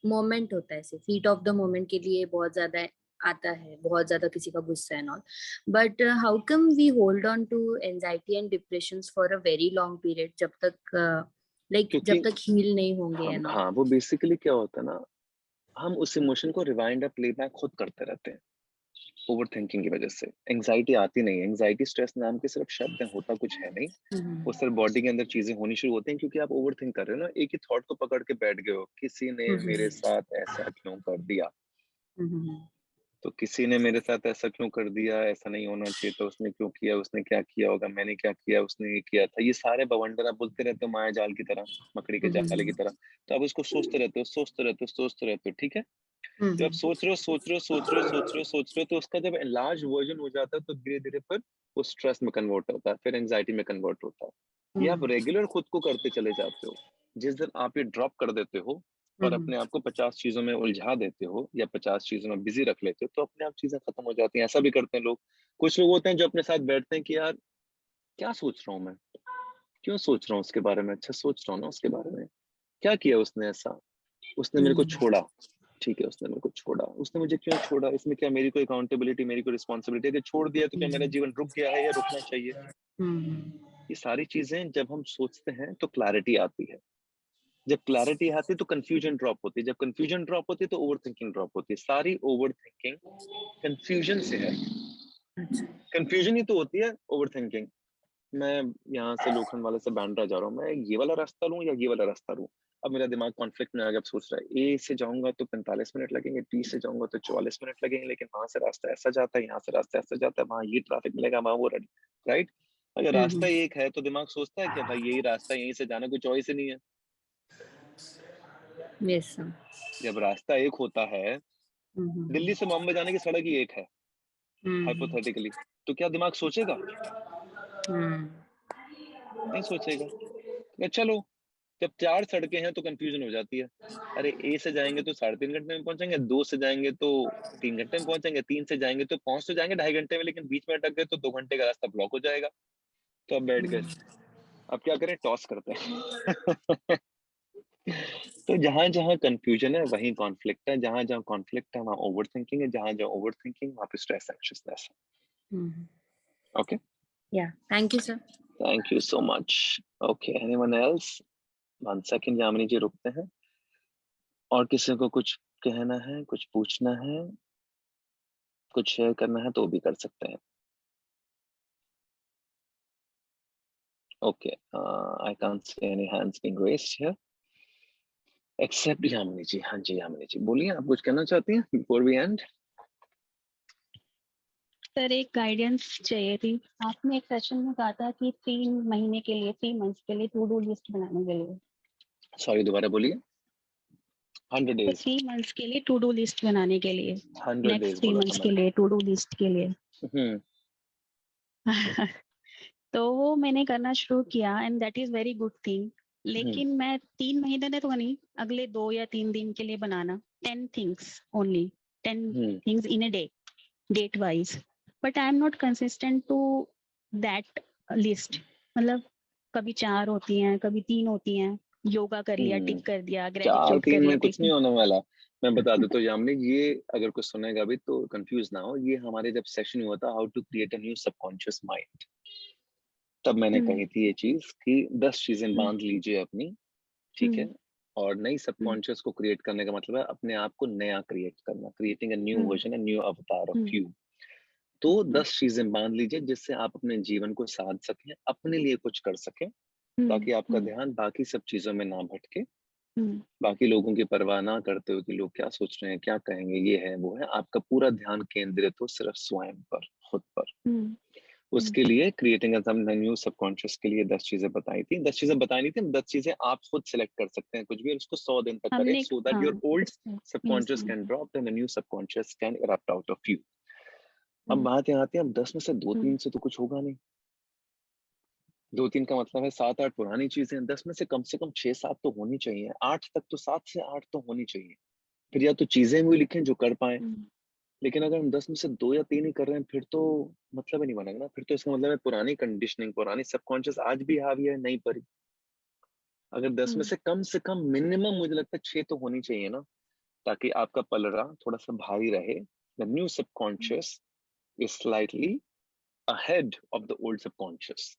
मोमेंट होता है, सिर्फ हीट ऑफ द मोमेंट के लिए बहुत ज्यादा आता है, बहुत ज्यादा किसी का गुस्सा and all, but how come we hold on to anxiety and depression for a very long period, जब तक जब क्योंकि तक हील नहीं होंगे हम एंड ऑल? हाँ वो बेसिकली क्या होता है ना, हम उस इमोशन को रिवाइंड या प्लेबैक खुद करते रहते हैं ओवर थिंकिंग की वजह से। एंजाइटी आती नहीं, एंजाइटी स्ट्रेस नाम के सिर्फ शब्द हैं, होता कुछ है नहीं। वो सिर्फ बॉडी के अंदर चीजें होनी शुरू होती हैं क्योंकि आप ओवर थिंक कर रहे हो ना, एक ही थॉट को पकड़ के बैठ गए हो, किसी ने मेरे साथ ऐसा क्यों कर दिया, तो किसी ने मेरे साथ ऐसा क्यों कर दिया, ऐसा नहीं होना चाहिए था, उसने क्यों किया, उसने क्या किया होगा, मैंने क्या किया, उसने ये किया था, ये सारे बवंडर आप बोलते रहते हो माया जाल की तरह, मकड़ी के जाले की तरह। तो आप उसको सोचते रहते हो, सोचते रहते हो, सोचते रहते हो, ठीक है। जब आप सोच रहे हो, सोच रहे हो, सोच रहे हो, सोच रहे हो, सोच रहे हो, तो उसका जब लार्ज वर्जन हो जाता है तो धीरे धीरे फिर वो स्ट्रेस में कन्वर्ट होता है, फिर एंजाइटी में कन्वर्ट होता है। ये आप रेगुलर खुद को करते चले जाते हो। जिस दिन आप ये ड्रॉप कर देते हो और अपने आप को 50 चीजों में उलझा देते हो या 50 चीजों में बिजी रख लेते हो, तो अपने आप चीजें खत्म हो जाती हैं। ऐसा भी करते हैं लोग। कुछ लोग होते हैं जो अपने साथ बैठते हैं कि यार क्या सोच रहा हूँ मैं, क्यों सोच रहा हूँ उसके बारे में, अच्छा सोच रहा हूँ ना उसके बारे में, क्या किया उसने ऐसा, उसने मेरे को छोड़ा, ठीक है उसने मेरे को छोड़ा, उसने मुझे क्यों छोड़ा, इसमें क्या मेरी कोई अकाउंटेबिलिटी, मेरी कोई रिस्पॉन्सिबिलिटी है कि छोड़ दिया तो क्या मेरा जीवन रुक गया है या रुकना चाहिए। ये सारी चीजें जब हम सोचते हैं तो क्लैरिटी आती है, जब क्लैरिटी आती है तो कंफ्यूजन ड्रॉप होती है, जब कंफ्यूजन ड्रॉप होती है तो ओवर थिंकिंग ड्रॉप होती है। सारी ओवर थिंकिंग कंफ्यूजन से है, कंफ्यूजन ही तो होती है ओवर थिंकिंग। मैं यहाँ से लोखंड वाले से बांद्रा जा रहा हूँ, मैं ये वाला रास्ता लूँ या ये वाला रास्ता लूँ। अब मेरा दिमाग कॉन्फ्लिक्ट में आ गया, अब सोच रहा है ए से जाऊंगा तो 45 मिनट लगेंगे, बी से जाऊंगा तो 44 मिनट लगेंगे, लेकिन वहां से रास्ता ऐसा जाता है, यहाँ से रास्ता ऐसा जाता है, वहां ये ट्रैफिक मिलेगा, वहां वो रेडी, राइट। अगर रास्ता एक है तो दिमाग सोचता है कि भाई यही रास्ता, यहीं से जाना, कोई चॉइस ही नहीं है। Yes sir. जब रास्ता एक होता है, दिल्ली से बॉम्बे जाने की सड़क ही एक है हाइपोथेटिकली, तो क्या दिमाग सोचेगा? नहीं सोचेगा। तो चलो, जब 4 सड़कें हैं तो कंफ्यूजन हो जाती है। अरे ए से जाएंगे तो 3.5 घंटे में पहुंचेंगे, 2 से जाएंगे तो 3 घंटे में पहुंचेंगे, 3 से जाएंगे तो पहुंच तो जाएंगे 2.5 घंटे में, लेकिन बीच में अटक गए तो 2 घंटे का रास्ता ब्लॉक हो जाएगा। तो अब बैठ गए, अब क्या करें, टॉस करते हैं। तो जहां जहां कंफ्यूजन है वहीं कॉन्फ्लिक्ट है, जहां जहां कॉन्फ्लिक्ट है वहां ओवर थिंकिंग है, जहां जहां ओवर थिंकिंग वहां पे स्ट्रेस एंग्शियसनेस है। ओके, या thank you sir. Thank you so much. Okay, anyone else? 1 second, Yamini ji रुकते हैं। और किसी को कुछ कहना है, कुछ पूछना है, कुछ शेयर करना है तो वो भी कर सकते हैं। Okay, I can't see any hands being raised here except Yamini ji. हाँ जी यामिनी जी बोलिए, आप कुछ कहना चाहती हैं बिफोर वी एंड? सर एक गाइडेंस चाहिए थी। आपने एक सेशन में कहा था कि 3 महीने के लिए, 3 मंथ्स के लिए टू डू लिस्ट बनाने के लिए। सॉरी, दोबारा बोलिए। 100 तो डेज 3 मंथ्स के लिए टू डू लिस्ट बनाने के लिए, 100 नेक्स्ट डेज 3 बोला मंथ्स था के मैंने। लिए टू डू लिस्ट के लिए। तो वो मैंने करना शुरू किया and that is very good thing. लेकिन मैं 3 महीने ने तो नहीं, अगले 2 या 3 दिन के लिए बनाना 10 things only, 10 things in a day, date wise, but I am not consistent to that list. मतलब कभी 4 होती हैं, कभी 3 होती हैं। योगा कर लिया, टिक कर दिया, 4 ग्रेटिट्यूड कर 3 लिया, में कुछ नहीं टिक। होने वाला। मैं बता देता हूँ यामिनी, ये अगर कुछ सुनेगा भी तो कंफ्यूज ना हो, ये हमारे जब सेशन हुआ था how to create a new subconscious mind, तब मैंने कही थी ये चीज कि 10 चीजें बांध लीजिए अपनी, ठीक है। और नई सबकॉन्शियस को क्रिएट करने का मतलब है अपने आप को नया क्रिएट करना, creating a new version, a new अवतार ऑफ यू। तो 10 चीजें बांध लीजिए जिससे आप अपने जीवन को साध सकें, अपने लिए कुछ कर सकें, ताकि आपका ध्यान बाकी सब चीजों में ना भटके, बाकी लोगों की परवाह ना करते हो कि लोग क्या सोच रहे हैं, क्या कहेंगे, ये है वो है, आपका पूरा ध्यान केंद्रित हो सिर्फ स्वयं पर, खुद पर। उसके लिए क्रिएटिंग अ न्यू सबकॉन्शियस के लिए 10 चीजें बताई थी। 10 चीजें बताई नहीं थी, 10 चीजें आप खुद सिलेक्ट कर सकते हैं कुछ भी, और उसको 100 दिन तक करें, हमने so that your old subconscious use can drop and the new subconscious can erupt out of you. अब बात यहाँ आती है, अब 10 में से 2-3 से तो कुछ होगा नहीं। 2-3 का मतलब है 7-8 पुरानी चीजें, 10 में से कम 6-7 तो होनी चाहिए, 8 तक तो, 7 से 8 तो होनी चाहिए। फिर या तो चीजें भी लिखें जो कर पाए, लेकिन अगर हम 10 में से 2 या 3 ही कर रहे हैं, फिर तो मतलब ही नहीं बनेगा ना। फिर तो इसका मतलब है पुरानी कंडीशनिंग, पुरानी सबकॉन्शियस आज भी हावी है, नहीं परी। अगर 10 में से कम मिनिमम मुझे लगता है 6 तो होनी चाहिए ना, ताकि आपका पलड़ा थोड़ा सा भारी रहे। The new subconscious is slightly ahead of the old subconscious.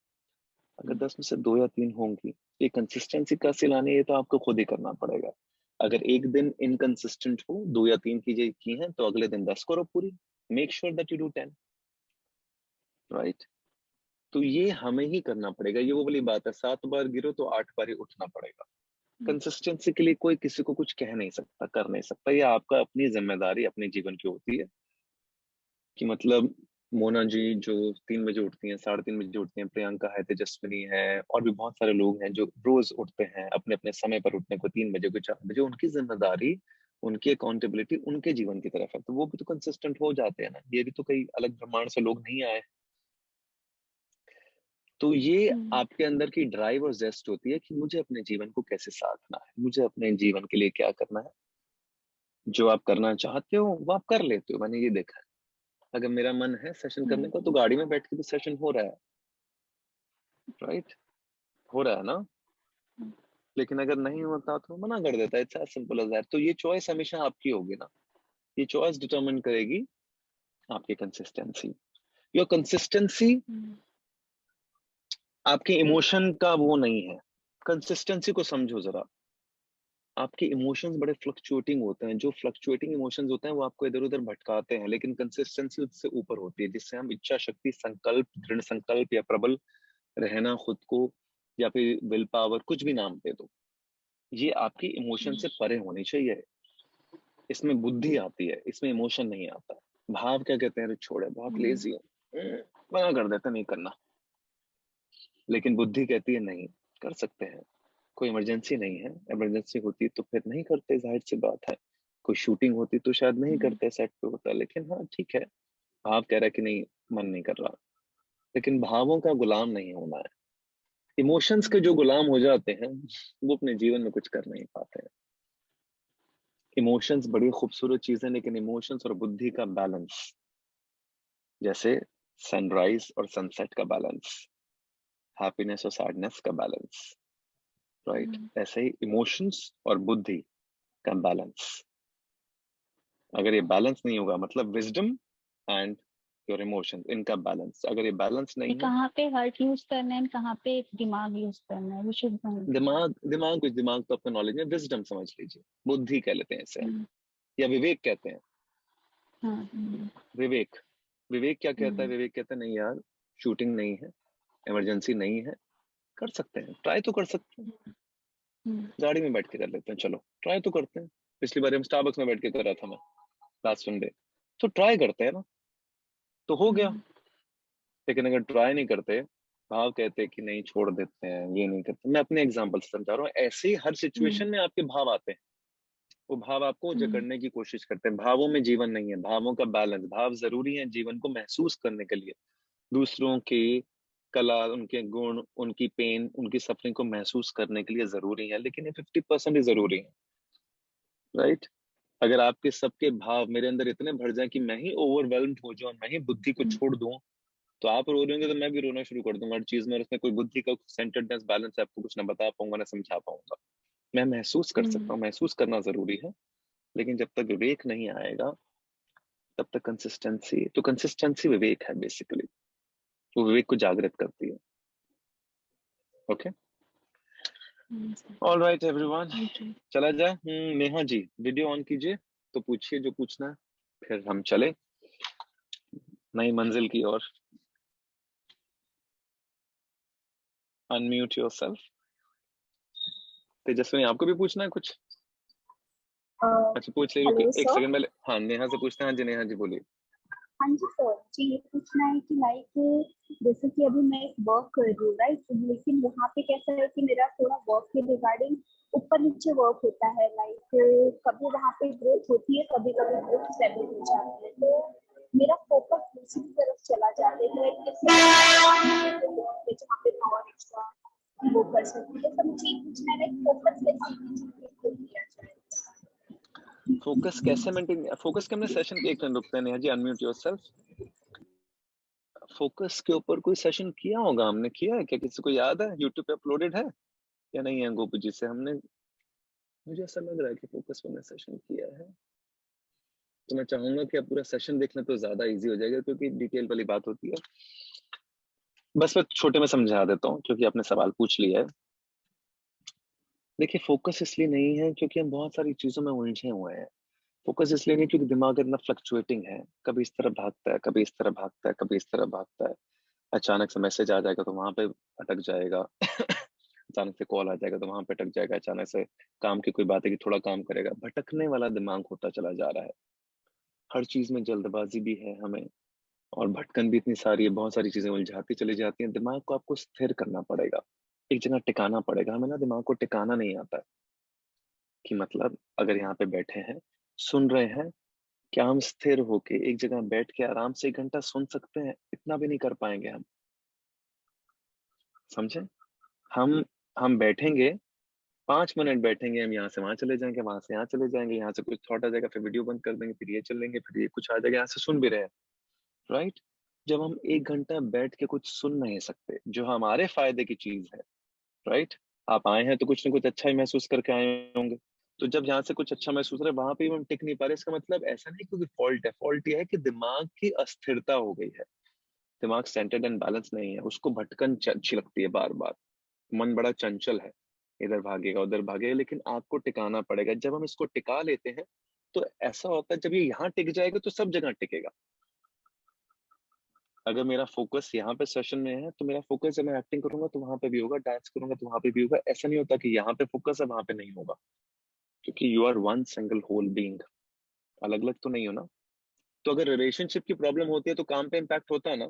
अगर 10 में से 2 या 3 होंगी, ये कंसिस्टेंसी कैसे लानी है, ये तो आपको खुद ही करना पड़ेगा। अगर एक दिन इनकंसिस्टेंट हो, 2 या 3 चीजें की हैं, तो अगले दिन 10 करो पूरी। Make sure that you do 10, right? तो ये हमें ही करना पड़ेगा। ये वो वाली बात है, 7 बार गिरो तो 8 बार ही उठना पड़ेगा। कंसिस्टेंसी के लिए कोई किसी को कुछ कह नहीं सकता, कर नहीं सकता। ये आपका अपनी जिम्मेदारी अपने जीवन की होती है। कि मतलब मोना जी जो 3 बजे उठती हैं, 3:30 बजे उठती हैं, प्रियंका है, तेजस्विनी है, और भी बहुत सारे लोग हैं जो रोज उठते हैं अपने अपने समय पर उठने को, 3 बजे को, 4 बजे। उनकी जिम्मेदारी, उनकी अकाउंटेबिलिटी उनके जीवन की तरफ है, तो वो भी तो कंसिस्टेंट हो जाते हैं ना। ये भी तो कई अलग ब्रह्मांड से लोग नहीं आए। तो ये आपके अंदर की ड्राइव और जेस्ट होती है कि मुझे अपने जीवन को कैसे साधना है, मुझे अपने जीवन के लिए क्या करना है। जो आप करना चाहते हो वो आप कर लेते हो, मैंने ये देखा है। अगर मेरा मन है सेशन करने का, तो गाड़ी में बैठ के भी सेशन हो रहा है, राइट? हो रहा है ना। लेकिन अगर नहीं होता तो मना कर देता है, it's as simple as that. तो ये चॉइस हमेशा आपकी होगी ना। ये चॉइस डिटरमिन करेगी आपकी कंसिस्टेंसी। योर कंसिस्टेंसी आपके इमोशन का वो नहीं है। कंसिस्टेंसी को समझो जरा। आपके इमोशंस बड़े फ्लक्चुएटिंग होते हैं। जो फ्लक्चुएटिंग इमोशंस होते हैं वो आपको इधर उधर भटकाते हैं, लेकिन कंसिस्टेंसी उससे ऊपर होती है, जिससे हम इच्छा शक्ति, संकल्प, दृढ़ संकल्प या प्रबल रहना खुद को, या फिर विल पावर, कुछ भी नाम दे दो, ये आपकी इमोशन से परे होनी चाहिए। इसमें बुद्धि आती है, इसमें इमोशन नहीं आता। भाव क्या कहते हैं, अरे छोड़े, बहुत लेजी है, मना कर देता, नहीं करना। लेकिन बुद्धि कहती है नहीं, कर सकते हैं, कोई इमरजेंसी नहीं है। इमरजेंसी होती तो फिर नहीं करते, जाहिर सी बात है। कोई शूटिंग होती तो शायद नहीं करते, सेट पे होता। लेकिन हाँ ठीक है, भाव कह रहा है कि नहीं, मन नहीं कर रहा। लेकिन भावों का गुलाम नहीं होना है। इमोशंस के जो गुलाम हो जाते हैं वो अपने जीवन में कुछ कर नहीं पाते हैं। इमोशंस बड़ी खूबसूरत चीजें, लेकिन इमोशंस और बुद्धि का बैलेंस, जैसे सनराइज और सनसेट का बैलेंस, हैप्पीनेस और सैडनेस का बैलेंस, राइट? ऐसे ही इमोशंस और बुद्धि का बैलेंस। अगर ये बैलेंस नहीं होगा, मतलब विजडम एंड योर इमोशंस, इनका बैलेंस, अगर ये बैलेंस नहीं है, कहाँ पे हार्ट यूज करना है, कहाँ पे दिमाग यूज करना है, दिमाग कुछ, दिमाग तो आपका नॉलेज में, विजडम समझ लीजिए, बुद्धि कह लेते हैं इसे हम, या विवेक कहते हैं। विवेक, विवेक क्या कहता है? विवेक कहता है नहीं यार, शूटिंग नहीं है, इमरजेंसी नहीं है, कर सकते हैं, ट्राई तो कर सकते हैं, गाड़ी में बैठ के कर लेते हैं, चलो ट्राई तो करते हैं। पिछली बार हम स्टारबक्स में बैठ के कर रहा था मैं, लास्ट संडे, तो ट्राई करते हैं ना, तो हो गया। लेकिन अगर ट्राई नहीं करते, भाव कहते कि नहीं छोड़ देते हैं, ये नहीं करते। मैं अपने एग्जांपल से समझा रहा हूँ। ऐसे ही हर सिचुएशन में आपके भाव आते हैं, वो भाव आपको जकड़ने की कोशिश करते हैं। भावों में जीवन नहीं है, भावों का बैलेंस। भाव जरूरी है जीवन को महसूस करने के लिए, दूसरों की कला, उनके गुण, उनकी पेन, उनकी सफरिंग को महसूस करने के लिए जरूरी है, लेकिन ये 50% ही जरूरी है, राइट? अगर आपके सबके भाव मेरे अंदर इतने भर जाए कि मैं ही ओवरवेल्म्ड हो जाऊं, मैं ही बुद्धि को छोड़ दूं, तो आप रो रहे होंगे तो मैं भी रोना शुरू कर दूंगा हर चीज में, और उसमें कोई बुद्धि का सेंटर्डनेस, बैलेंस आपको कुछ ना बता पाऊंगा, ना समझा पाऊंगा। मैं महसूस कर सकता हूँ, महसूस करना जरूरी है, लेकिन जब तक विवेक नहीं आएगा तब तक कंसिस्टेंसी, तो कंसिस्टेंसी विवेक है बेसिकली, वो विवेक को जागृत करती है। ओके, ऑल राइट एवरीवन, चला जाए। नेहा जी वीडियो ऑन कीजिए, तो पूछिए जो पूछना है, फिर हम चले नई मंजिल की ओर। Unmute yourself. तेजस्विनी, आपको भी पूछना है कुछ? अच्छा पूछ ले, हेलो एक सर। सेकंड पहले। हाँ नेहा से पूछते हैं। हाँ जी नेहा जी बोलिए। हाँ जी सर, मुझे ये पूछना है कि लाइक जैसे कि अभी मैं एक वर्क कर रही हूँ राइट, लेकिन वहाँ पे कैसा है कि मेरा थोड़ा वर्क के रिगार्डिंग ऊपर नीचे वर्क होता है। लाइक कभी वहाँ पे ग्रोथ होती है, कभी कभी ग्रोथ स्टेबल हो जाती है, तो मेरा फोकस दूसरी तरफ चला जाता है। जहाँ पे मैं और एक्स्ट्रा वो कर सकती हूँ, तो मुझे ये पूछना है लाइक फोकस कैसे किया जाए। फोकस कैसे मेंटेन, फोकस के हमने सेशन एक मिनट रुकते हैं Neha ji, unmute yourself. Focus के ऊपर कोई सेशन किया होगा, हमने किया है क्या, किसी को याद है? यूट्यूब पे अपलोडेड है या नहीं है? गोपू जी से हमने, मुझे ऐसा लग रहा है कि फोकस पे हमने सेशन किया है। तो मैं चाहूंगा कि आप पूरा सेशन देख लें तो ज्यादा इजी हो जाएगा, क्योंकि डिटेल वाली बात होती है। बस मैं छोटे में समझा देता हूँ क्योंकि आपने सवाल पूछ लिया है। देखिए फोकस इसलिए नहीं है क्योंकि हम बहुत सारी चीजों में उलझे हुए हैं। फोकस इसलिए नहीं क्योंकि दिमाग इतना फ्लक्चुएटिंग है, कभी इस तरफ भागता है, कभी इस तरफ भागता है, कभी इस तरफ भागता है। अचानक से मैसेज आ जाएगा तो वहां पे अटक जाएगा अचानक से कॉल आ जाएगा तो वहां पे अटक जाएगा। अचानक से काम की कोई बात है कि थोड़ा काम करेगा। भटकने वाला दिमाग होता चला जा रहा है। हर चीज में जल्दबाजी भी है हमें, और भटकन भी इतनी सारी है, बहुत सारी चीजें उलझाती चली जाती हैं। दिमाग को आपको स्थिर करना पड़ेगा, एक जगह टिकाना पड़ेगा। हमें ना दिमाग को टिकाना नहीं आता है कि मतलब अगर यहाँ पे बैठे हैं सुन रहे हैं, क्या हम स्थिर होके एक जगह बैठ के आराम से 1 घंटा सुन सकते हैं? इतना भी नहीं कर पाएंगे हम, समझे? हम बैठेंगे 5 मिनट बैठेंगे, हम यहाँ से वहां चले जाएंगे, वहां से यहाँ चले जाएंगे, यहाँ से कुछ थॉट आ जाएगा, फिर वीडियो बंद कर देंगे, फिर ये चल लेंगे, फिर ये कुछ आ जाएगा, यहाँ से सुन भी रहे हैं, राइट? जब हम 1 घंटा बैठ के कुछ सुन नहीं सकते जो हमारे फायदे की चीज है, राइट? आप आए हैं तो कुछ ना कुछ अच्छा ही महसूस करके आए होंगे। तो जब यहाँ से कुछ अच्छा महसूस रहा है वहां पे भी हम टिक नहीं पा रहे, इसका मतलब ऐसा नहीं क्योंकि फॉल्ट है। फॉल्ट यह है कि दिमाग की अस्थिरता हो गई है। दिमाग सेंटर्ड एंड बैलेंस नहीं है, उसको भटकन अच्छी लगती है बार बार। मन बड़ा चंचल है, इधर भागेगा उधर भागेगा, लेकिन आपको टिकाना पड़ेगा। जब हम इसको टिका लेते हैं तो ऐसा होता है, जब ये यहाँ टिक जाएगा तो सब जगह टिकेगा। अगर मेरा फोकस यहाँ पे सेशन में है तो मेरा फोकस जब मैं एक्टिंग करूंगा तो वहां पे भी होगा, डांस करूंगा तो वहां पे भी होगा। ऐसा नहीं होता कि यहाँ पे फोकस है वहां पे नहीं होगा, क्योंकि you are one single whole being. अलग अलग तो नहीं हो ना। तो अगर रिलेशनशिप की प्रॉब्लम होती है तो काम पे इम्पैक्ट होता है ना,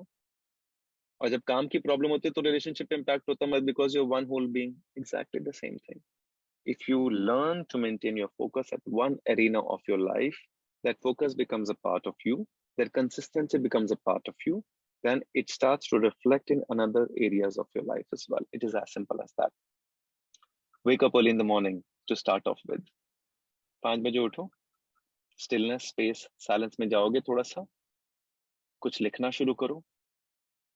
और जब काम की प्रॉब्लम होती है तो रिलेशनशिप पे इम्पैक्ट होता है, because you one whole being. Exactly the same thing. If you learn to maintain your focus at one arena of your life, that focus becomes a part of you, that consistency becomes a part of you, then it starts to reflect in another areas of your life as well. It is as simple as that. Wake up early in the morning to start off with. 5 बजे उठो, stillness, space, silence में जाओगे, थोड़ा सा कुछ लिखना शुरू करो।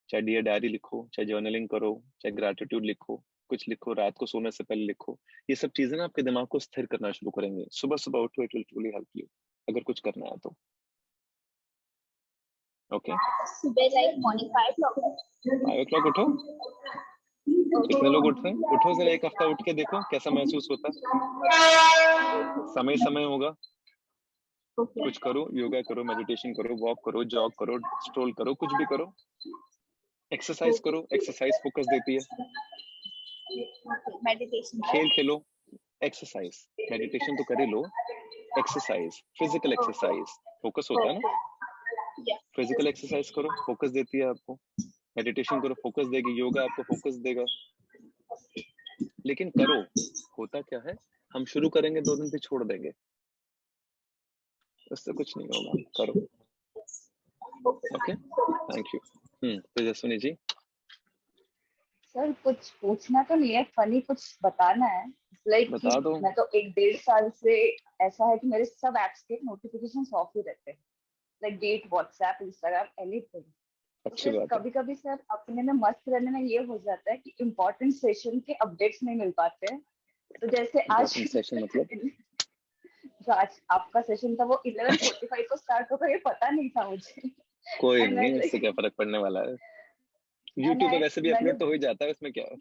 चाहे डियर डायरी लिखो, चाहे जर्नलिंग करो, चाहे ग्रेटिट्यूड लिखो, कुछ लिखो, रात को सोने से पहले लिखो। ये सब चीजें ना आपके दिमाग को स्थिर करना शुरू करेंगे। सुबह सुबह उठो, it will truly help you अगर कुछ करना है तो। ओके, सुबह लाइक मॉर्निंग 5 o'clock उठो। कितने लोग उठ रहे हैं? उठो जरा, एक हफ्ता उठ के देखो कैसा महसूस होता है। समय समय होगा, कुछ करो, योगा करो, मेडिटेशन करो, वॉक करो, जॉग करो, स्ट्रोल करो, कुछ भी करो। एक्सरसाइज करो, एक्सरसाइज फोकस देती है। मेडिटेशन, खेल खेलो, एक्सरसाइज। मेडिटेशन तो कर ही लो, एक्सरसाइज, फिजिकल एक्सरसाइज फोकस होता है ना। फिजिकल एक्सरसाइज करो, फोकस देती है आपको। मेडिटेशन करो, फोकस देगी। योगा आपको फोकस देगा। लेकिन करो, होता क्या है, हम शुरू करेंगे 2 दिन फिर छोड़ देंगे, उससे कुछ नहीं होगा। करो। Okay, thank you. Tejaswini ji. Sir कुछ पूछना तो नहीं है, फनी कुछ बताना है। लाइक बता दो। मैं तो 1-1.5 साल से ऐसा है कि मेरे सब एप्स के नोटिफिकेशंस ऑफ ही रहते हैं, like date, WhatsApp, Instagram, anything. अच्छी बात है। कभी कभी सर अपने में मस्त रहने में ये हो जाता है कि इम्पोर्टेंट सेशन के अपडेट्स नहीं मिल पाते हैं। तो जैसे आज सेशन मतलब जो आज आपका सेशन था वो 11:45 को स्टार्ट होगा, ये पता नहीं था मुझे। कोई नहीं, इससे क्या फर्क पड़ने वाला है। यूट्यूब पे वैसे भी अपलोड तो हो ही जाता है, उसमें क्या है।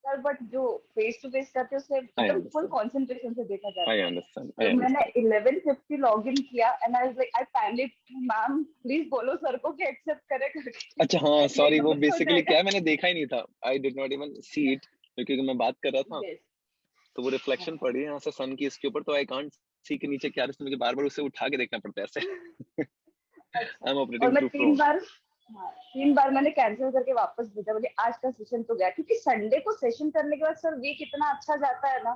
सर बट जो फेस टू फेस करते हैं उससे फुल कंसंट्रेशन से देखा जाता है। I understand. तो मैंने 11:50 लॉगिन किया and I was like, I panic, ma'am please बोलो सर को कि एक्सेप्ट करे करके। अच्छा हाँ, सॉरी, वो बेसिकली क्या है, मैंने देखा ही नहीं था। I did not even see it, क्योंकि मैं बात कर रहा था। तो वो रिफ्लेक्शन पड़ी है यहाँ से सन की इसके ऊपर, तो आई कांट सी के नीचे क्या है, तो मुझे बार-बार उसे उठा के देखना पड़ता है ऐसे। आई एम और ऑपरेटिंग मैं टू 3 फ्रॉम। बार, हाँ 3 बार मैंने कैंसिल करके वापस भेजा, बोले आज का सेशन तो गया, क्योंकि संडे को सेशन करने के बाद सर वीक इतना अच्छा जाता है ना,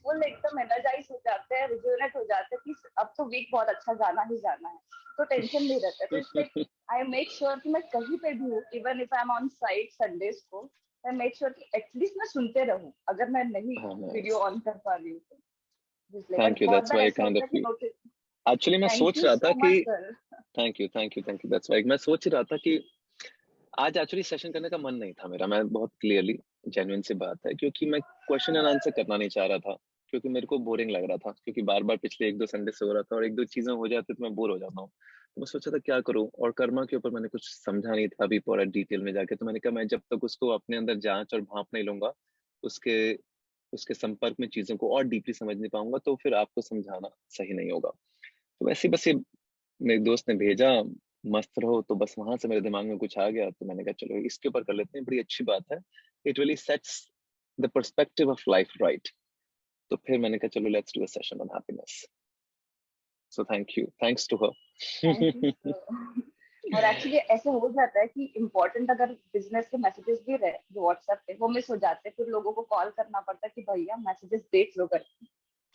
फुल एकदम एनर्जाइज हो जाते हैं, रिजुवेनेट हो जाते हैं कि अब तो वीक बहुत अच्छा जाना ही जाना है, तो टेंशन नहीं रहता है। तो इसलिए आई मेक श्योर कि मैं कहीं पे भी हूँ, even if I am on site Sundays को, आई मेक श्योर कि एटलीस्ट मैं सुनते रहूं, अगर मैं नहीं वीडियो ऑन कर पा रही हूँ तो। थैंक यू, बहुत दैट्स बार व्हाई ऐसा काइंड होता है ऑफ कि यू। नोटिस। एक्चुअली मैं थैंक सोच यू रहा था सो मच कि sir. Thank you, that's why मैं सोच रहा था कि आज एक्चुअली सेशन करने का मन नहीं था मेरा, मैं बहुत क्लियरली जेन्युइन सी बात है, क्योंकि मैं क्वेश्चन एंड आंसर करना नहीं चाह रहा था, क्योंकि मेरे को बोरिंग लग रहा था, क्योंकि बार बार पिछले 1-2 संडे से हो रहा था और 1-2 चीजें हो जाती तो मैं बोर हो जाता हूँ। तो मैं सोचा था क्या करूं, और कर्मा के ऊपर मैंने कुछ समझा नहीं था अभी पूरा डिटेल में जाके, तो मैंने कहा मैं जब तक उसको अपने अंदर जांच और भांप नहीं लूंगा, उसके उसके संपर्क में चीजों को और डीपली समझ नहीं पाऊंगा, तो फिर आपको समझाना सही नहीं होगा। तो वैसे बस ये मेरे दोस्त ने भेजा, मस्त रहो, तो बस वहां से मेरे दिमाग में कुछ आ गया, तो मैंने कहा चलो इसके ऊपर कर लेते हैं, बड़ी अच्छी बात है। It really sets the perspective of life right. तो फिर मैंने कहा चलो let's do a session on happiness. So thank you, thanks to thank you her. Sir. और एक्चुअली ऐसे हो जाता है कि इम्पोर्टेंट अगर बिजनेस के मैसेजेस भी रहे जो व्हाट्सएप पे, वो मिस हो जाते हैं, फिर लोगों को कॉल करना पड़ता है कि भैया मैसेजेस देख लो करके,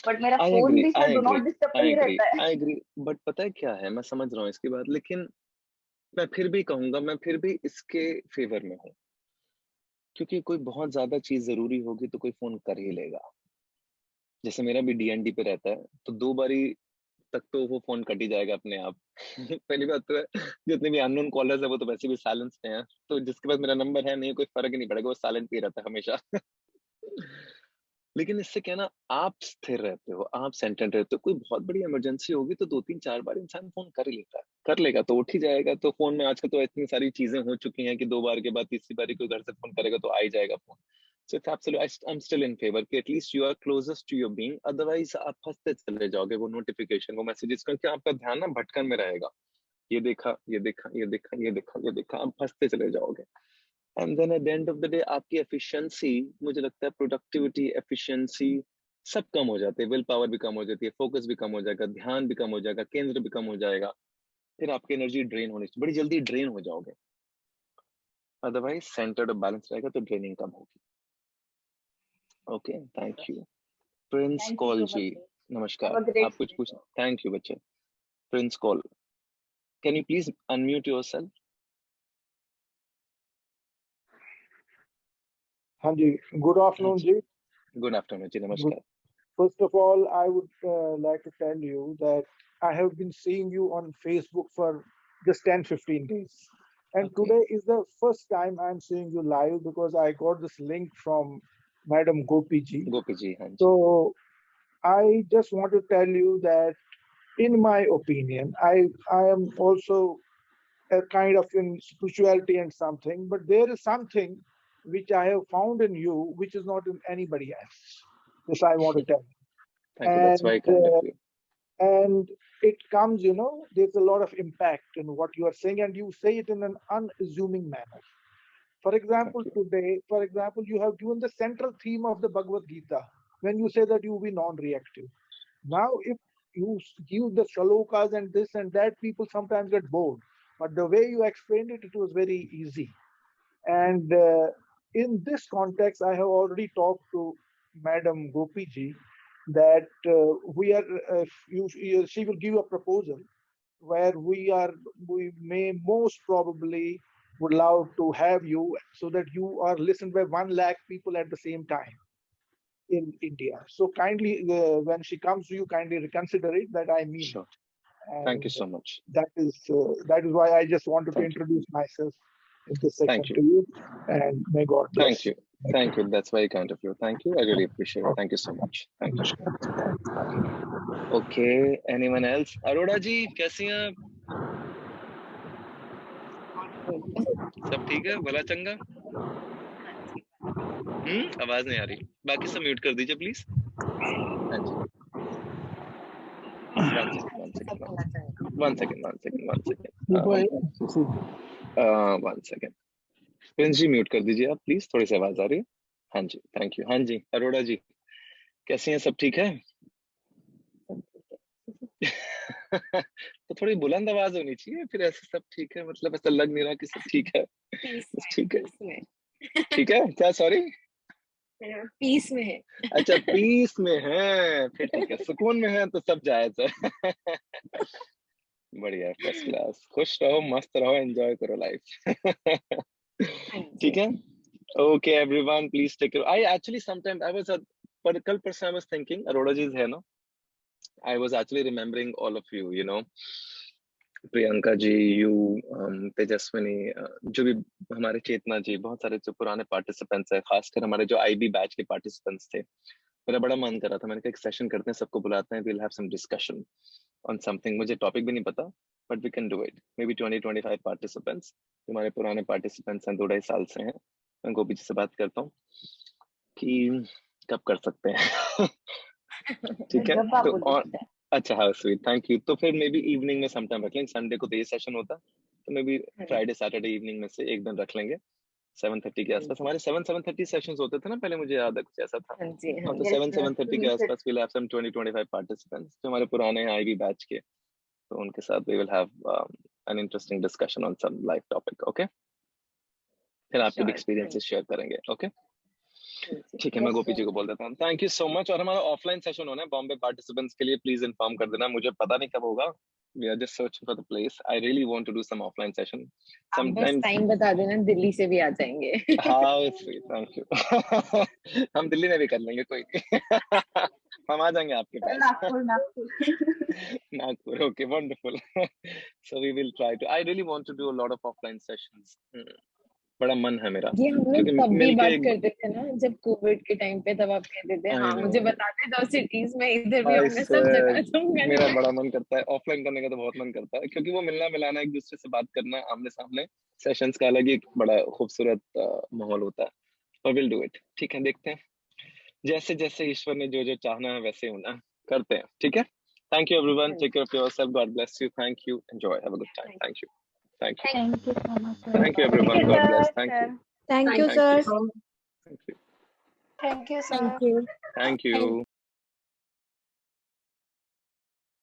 बट मेरा आई फोन एग्री, भी sir I do agree, not disturb पे आई ही एग्री, रहता है। आई एग्री, बट पता है क्या है, मैं समझ रहा हूँ इसकी बात, लेकिन मैं फिर भी कहूंगा, मैं फिर भी इसके फेवर में हूँ, क्योंकि कोई बहुत ज्यादा चीज जरूरी होगी तो कोई फोन कर ही लेगा। जैसे मेरा भी डीएनडी पे रहता है, तो 2 बारी तक तो वो फोन कट ही जाएगा अपने आप। पहली बात तो है, जितने भी अननोन कॉलर्स है वो तो वैसे भी साइलेंस पे हैं, तो जिसके पास मेरा नंबर है नहीं, कोई फर्क ही नहीं पड़ेगा, वो साइलेंट पे ही रहता है हमेशा। लेकिन इससे क्या ना, आप स्थिर रहते हो, आप सेंटर्ड रहते हो, कोई बहुत बड़ी इमरजेंसी होगी तो 2-3-4 बार इंसान फोन कर ही लेता है, कर लेगा तो उठ ही जाएगा। तो फोन में आजकल तो इतनी सारी चीजें हो चुकी हैं कि 2 बार के बाद तीसरी बारी कोई घर से फोन करेगा तो आ ही जाएगा phone. So it's absolutely, I am still in favour कि at least you are closest to your being, otherwise आप फंसते चले जाओगे वो नोटिफिकेशन, वो मैसेजेस, क्योंकि आपका ध्यान ना भटकन में रहेगा। ये देखा, ये देखा, ये देखा, ये देखा, ये देखा, आप फंसते चले जाओगे। And then at the end of the day आपकी एफिशिएंसी, मुझे लगता है प्रोडक्टिविटी, एफिशिएंसी सब कम हो जाते हैं, विल पावर भी कम हो जाती है, फोकस भी कम हो जाएगा, ध्यान भी कम हो जाएगा, केंद्र भी कम हो जाएगा, फिर आपकी एनर्जी ड्रेन होनी, बड़ी जल्दी ड्रेन हो जाओगे। अदरवाइज सेंटर्ड और बैलेंस रहेगा तो ड्रेनिंग कम होगी। Okay, thank you. Prince thank you Kaul so जी, मच। हैव नमस्कार, अ ग्रेट आप कुछ पूछ, थैंक यू बच्चे। Prince Kaul, can you please unmute yourself? हाँ जी, गुड आफ्टरनून जी। गुड आफ्टरनून जी, Good. नमस्कार। First of all, I would like to tell you that I have been seeing you on Facebook for just 10-15 days. And Okay. today is the first time I'm seeing you live because I got this link from Madam Gopi ji. गोपी जी, हाँ जी। So I just want to tell you that, in my opinion, I am also a kind of in spirituality and something, but there is something which I have found in you which is not in anybody else. This I want to tell you. Thank you, that's very And kind of you. and it comes, there's a lot of impact in what you are saying, and you say it in an unassuming manner. For example, Thank you. today, you have given the central theme of the Bhagavad Gita when you say that you will be non-reactive. Now, if you give the shalokas and this and that, people sometimes get bored. But the way you explained it, it was very easy. And in this context, I have already talked to Madam Gopi ji that she will give a proposal where we may most probably would love to have you so that you are listened by 1 lakh people at the same time in India. So kindly, when she comes to you, kindly reconsider it, that I mean. Sure. And Thank you so much. that is why I just wanted to Thank you. introduce myself in this section Thank you. to you, and may God bless. Thank you. Thank you. That's very kind of you. Thank you. I really appreciate it. Thank you so much. Thank you. Okay. Anyone else? Arora जी, कैसी हैं आप? सब ठीक है? भला चंगा? आवाज नहीं आ रही। बाकी सब म्यूट कर दीजिए प्लीज। हाँ जी। One second. प्रिंस जी म्यूट कर दीजिए आप प्लीज, थोड़ी सी आवाज आ रही है। हाँ जी, थैंक यू। हाँ जी, अरोड़ा जी। कैसी हैं, सब ठीक है? तो थोड़ी बुलंद आवाज होनी चाहिए, फिर ऐसे सब ठीक है, मतलब ऐसा लग नहीं रहा कि सब ठीक है। बस ठीक है, ठीक है क्या? सॉरी, पीस में है। अच्छा पीस में है, फिर ठीक है, सुकून में है तो सब जायज है। बढ़िया, फर्स्ट क्लास, खुश रहो, मस्त रहो, एंजॉय करो लाइफ। ठीक है, okay everyone, please take care. I actually sometime I was पर कल परसों I was thinking, Arora ji है ना, I was actually remembering all of you, you know, Priyanka ji, you, Tejaswini, जो भी हमारे चेतना जी, बहुत सारे जो पुराने पार्टिसिपेंट्स हैं, खासकर हमारे जो IB बैच के पार्टिसिपेंट्स थे। मेरा बड़ा मन कर रहा था, मैंने कहा एक सेशन करते हैं, सबको बुलाते हैं, we'll have some discussion on something। मुझे टॉपिक भी नहीं पता, but we can do it। Maybe 20-25 participants, हमारे पुराने पार्टिसिपेंट्स हैं, 2-2.5 साल से हैं। मैं गोपी जी से बात करता हूँ कि कब कर सकते हैं। ठीक है, तो और अच्छा, हाँ स्वीट, थैंक यू। तो फिर मे बी इवनिंग में समटाइम रख लेंगे, संडे को तो ये सेशन होता, तो may be Friday Saturday evening में से एक दिन रख लेंगे 7:30 के आसपास। हमारे 7-7:30 सेशंस होते थे ना पहले, मुझे याद है कुछ ऐसा था। हाँ, तो 7-7:30 के आसपास we'll have some 20-25 participants जो हमारे पुराने हैं IB बैच के, तो उनके साथ we will have an interesting discussion on some live topic, okay? फिर आपके भी एक्सपीरियंसेस शेयर करेंगे, ओके? ठीक है, मैं गोपी जी को बोल देता हूँ, थैंक यू सो मच। और हमारा ऑफलाइन सेशन होना है बॉम्बे पार्टिसिपेंट्स के लिए, प्लीज इन्फॉर्म कर देना, मुझे पता नहीं कब होगा। We are just searching for the place. I really want to do some offline session. Sometimes time बता देना, दिल्ली से भी आ जाएंगे। हाँ स्वीट, थैंक यू। हम दिल्ली में भी कर लेंगे, कोई नहीं। हम आ जाएंगे आपके पास। Nagpur, okay, wonderful. So we will try to. I really want to do a lot of offline sessions. बड़ा मन है मेरा, ये हम लोग तब भी बात करते थे ना जब कोविड के टाइम पे, तब आप कहते थे हाँ मुझे बताते दो सिटीज में, इधर भी हमने सब जगह। मेरा बड़ा मन करता है ऑफलाइन करने का, तो बहुत मन करता है, क्योंकि वो मिलना मिलाना, एक दूसरे से बात करना आमने सामने, सेशंस का अलग ही बड़ा खूबसूरत माहौल होता है। और विल डू इट, ठीक है, देखते हैं जैसे जैसे ईश्वर ने जो जो चाहना है वैसे होना, करते हैं, ठीक है। Thank you everyone, take care of yourself, God bless you, thank you, enjoy, have a good time, thank you, thank you, Thank you so much, sir. Thank you everyone, God bless, thank you, Thank you, sir. Thank you, Thank you, sir. Thank you.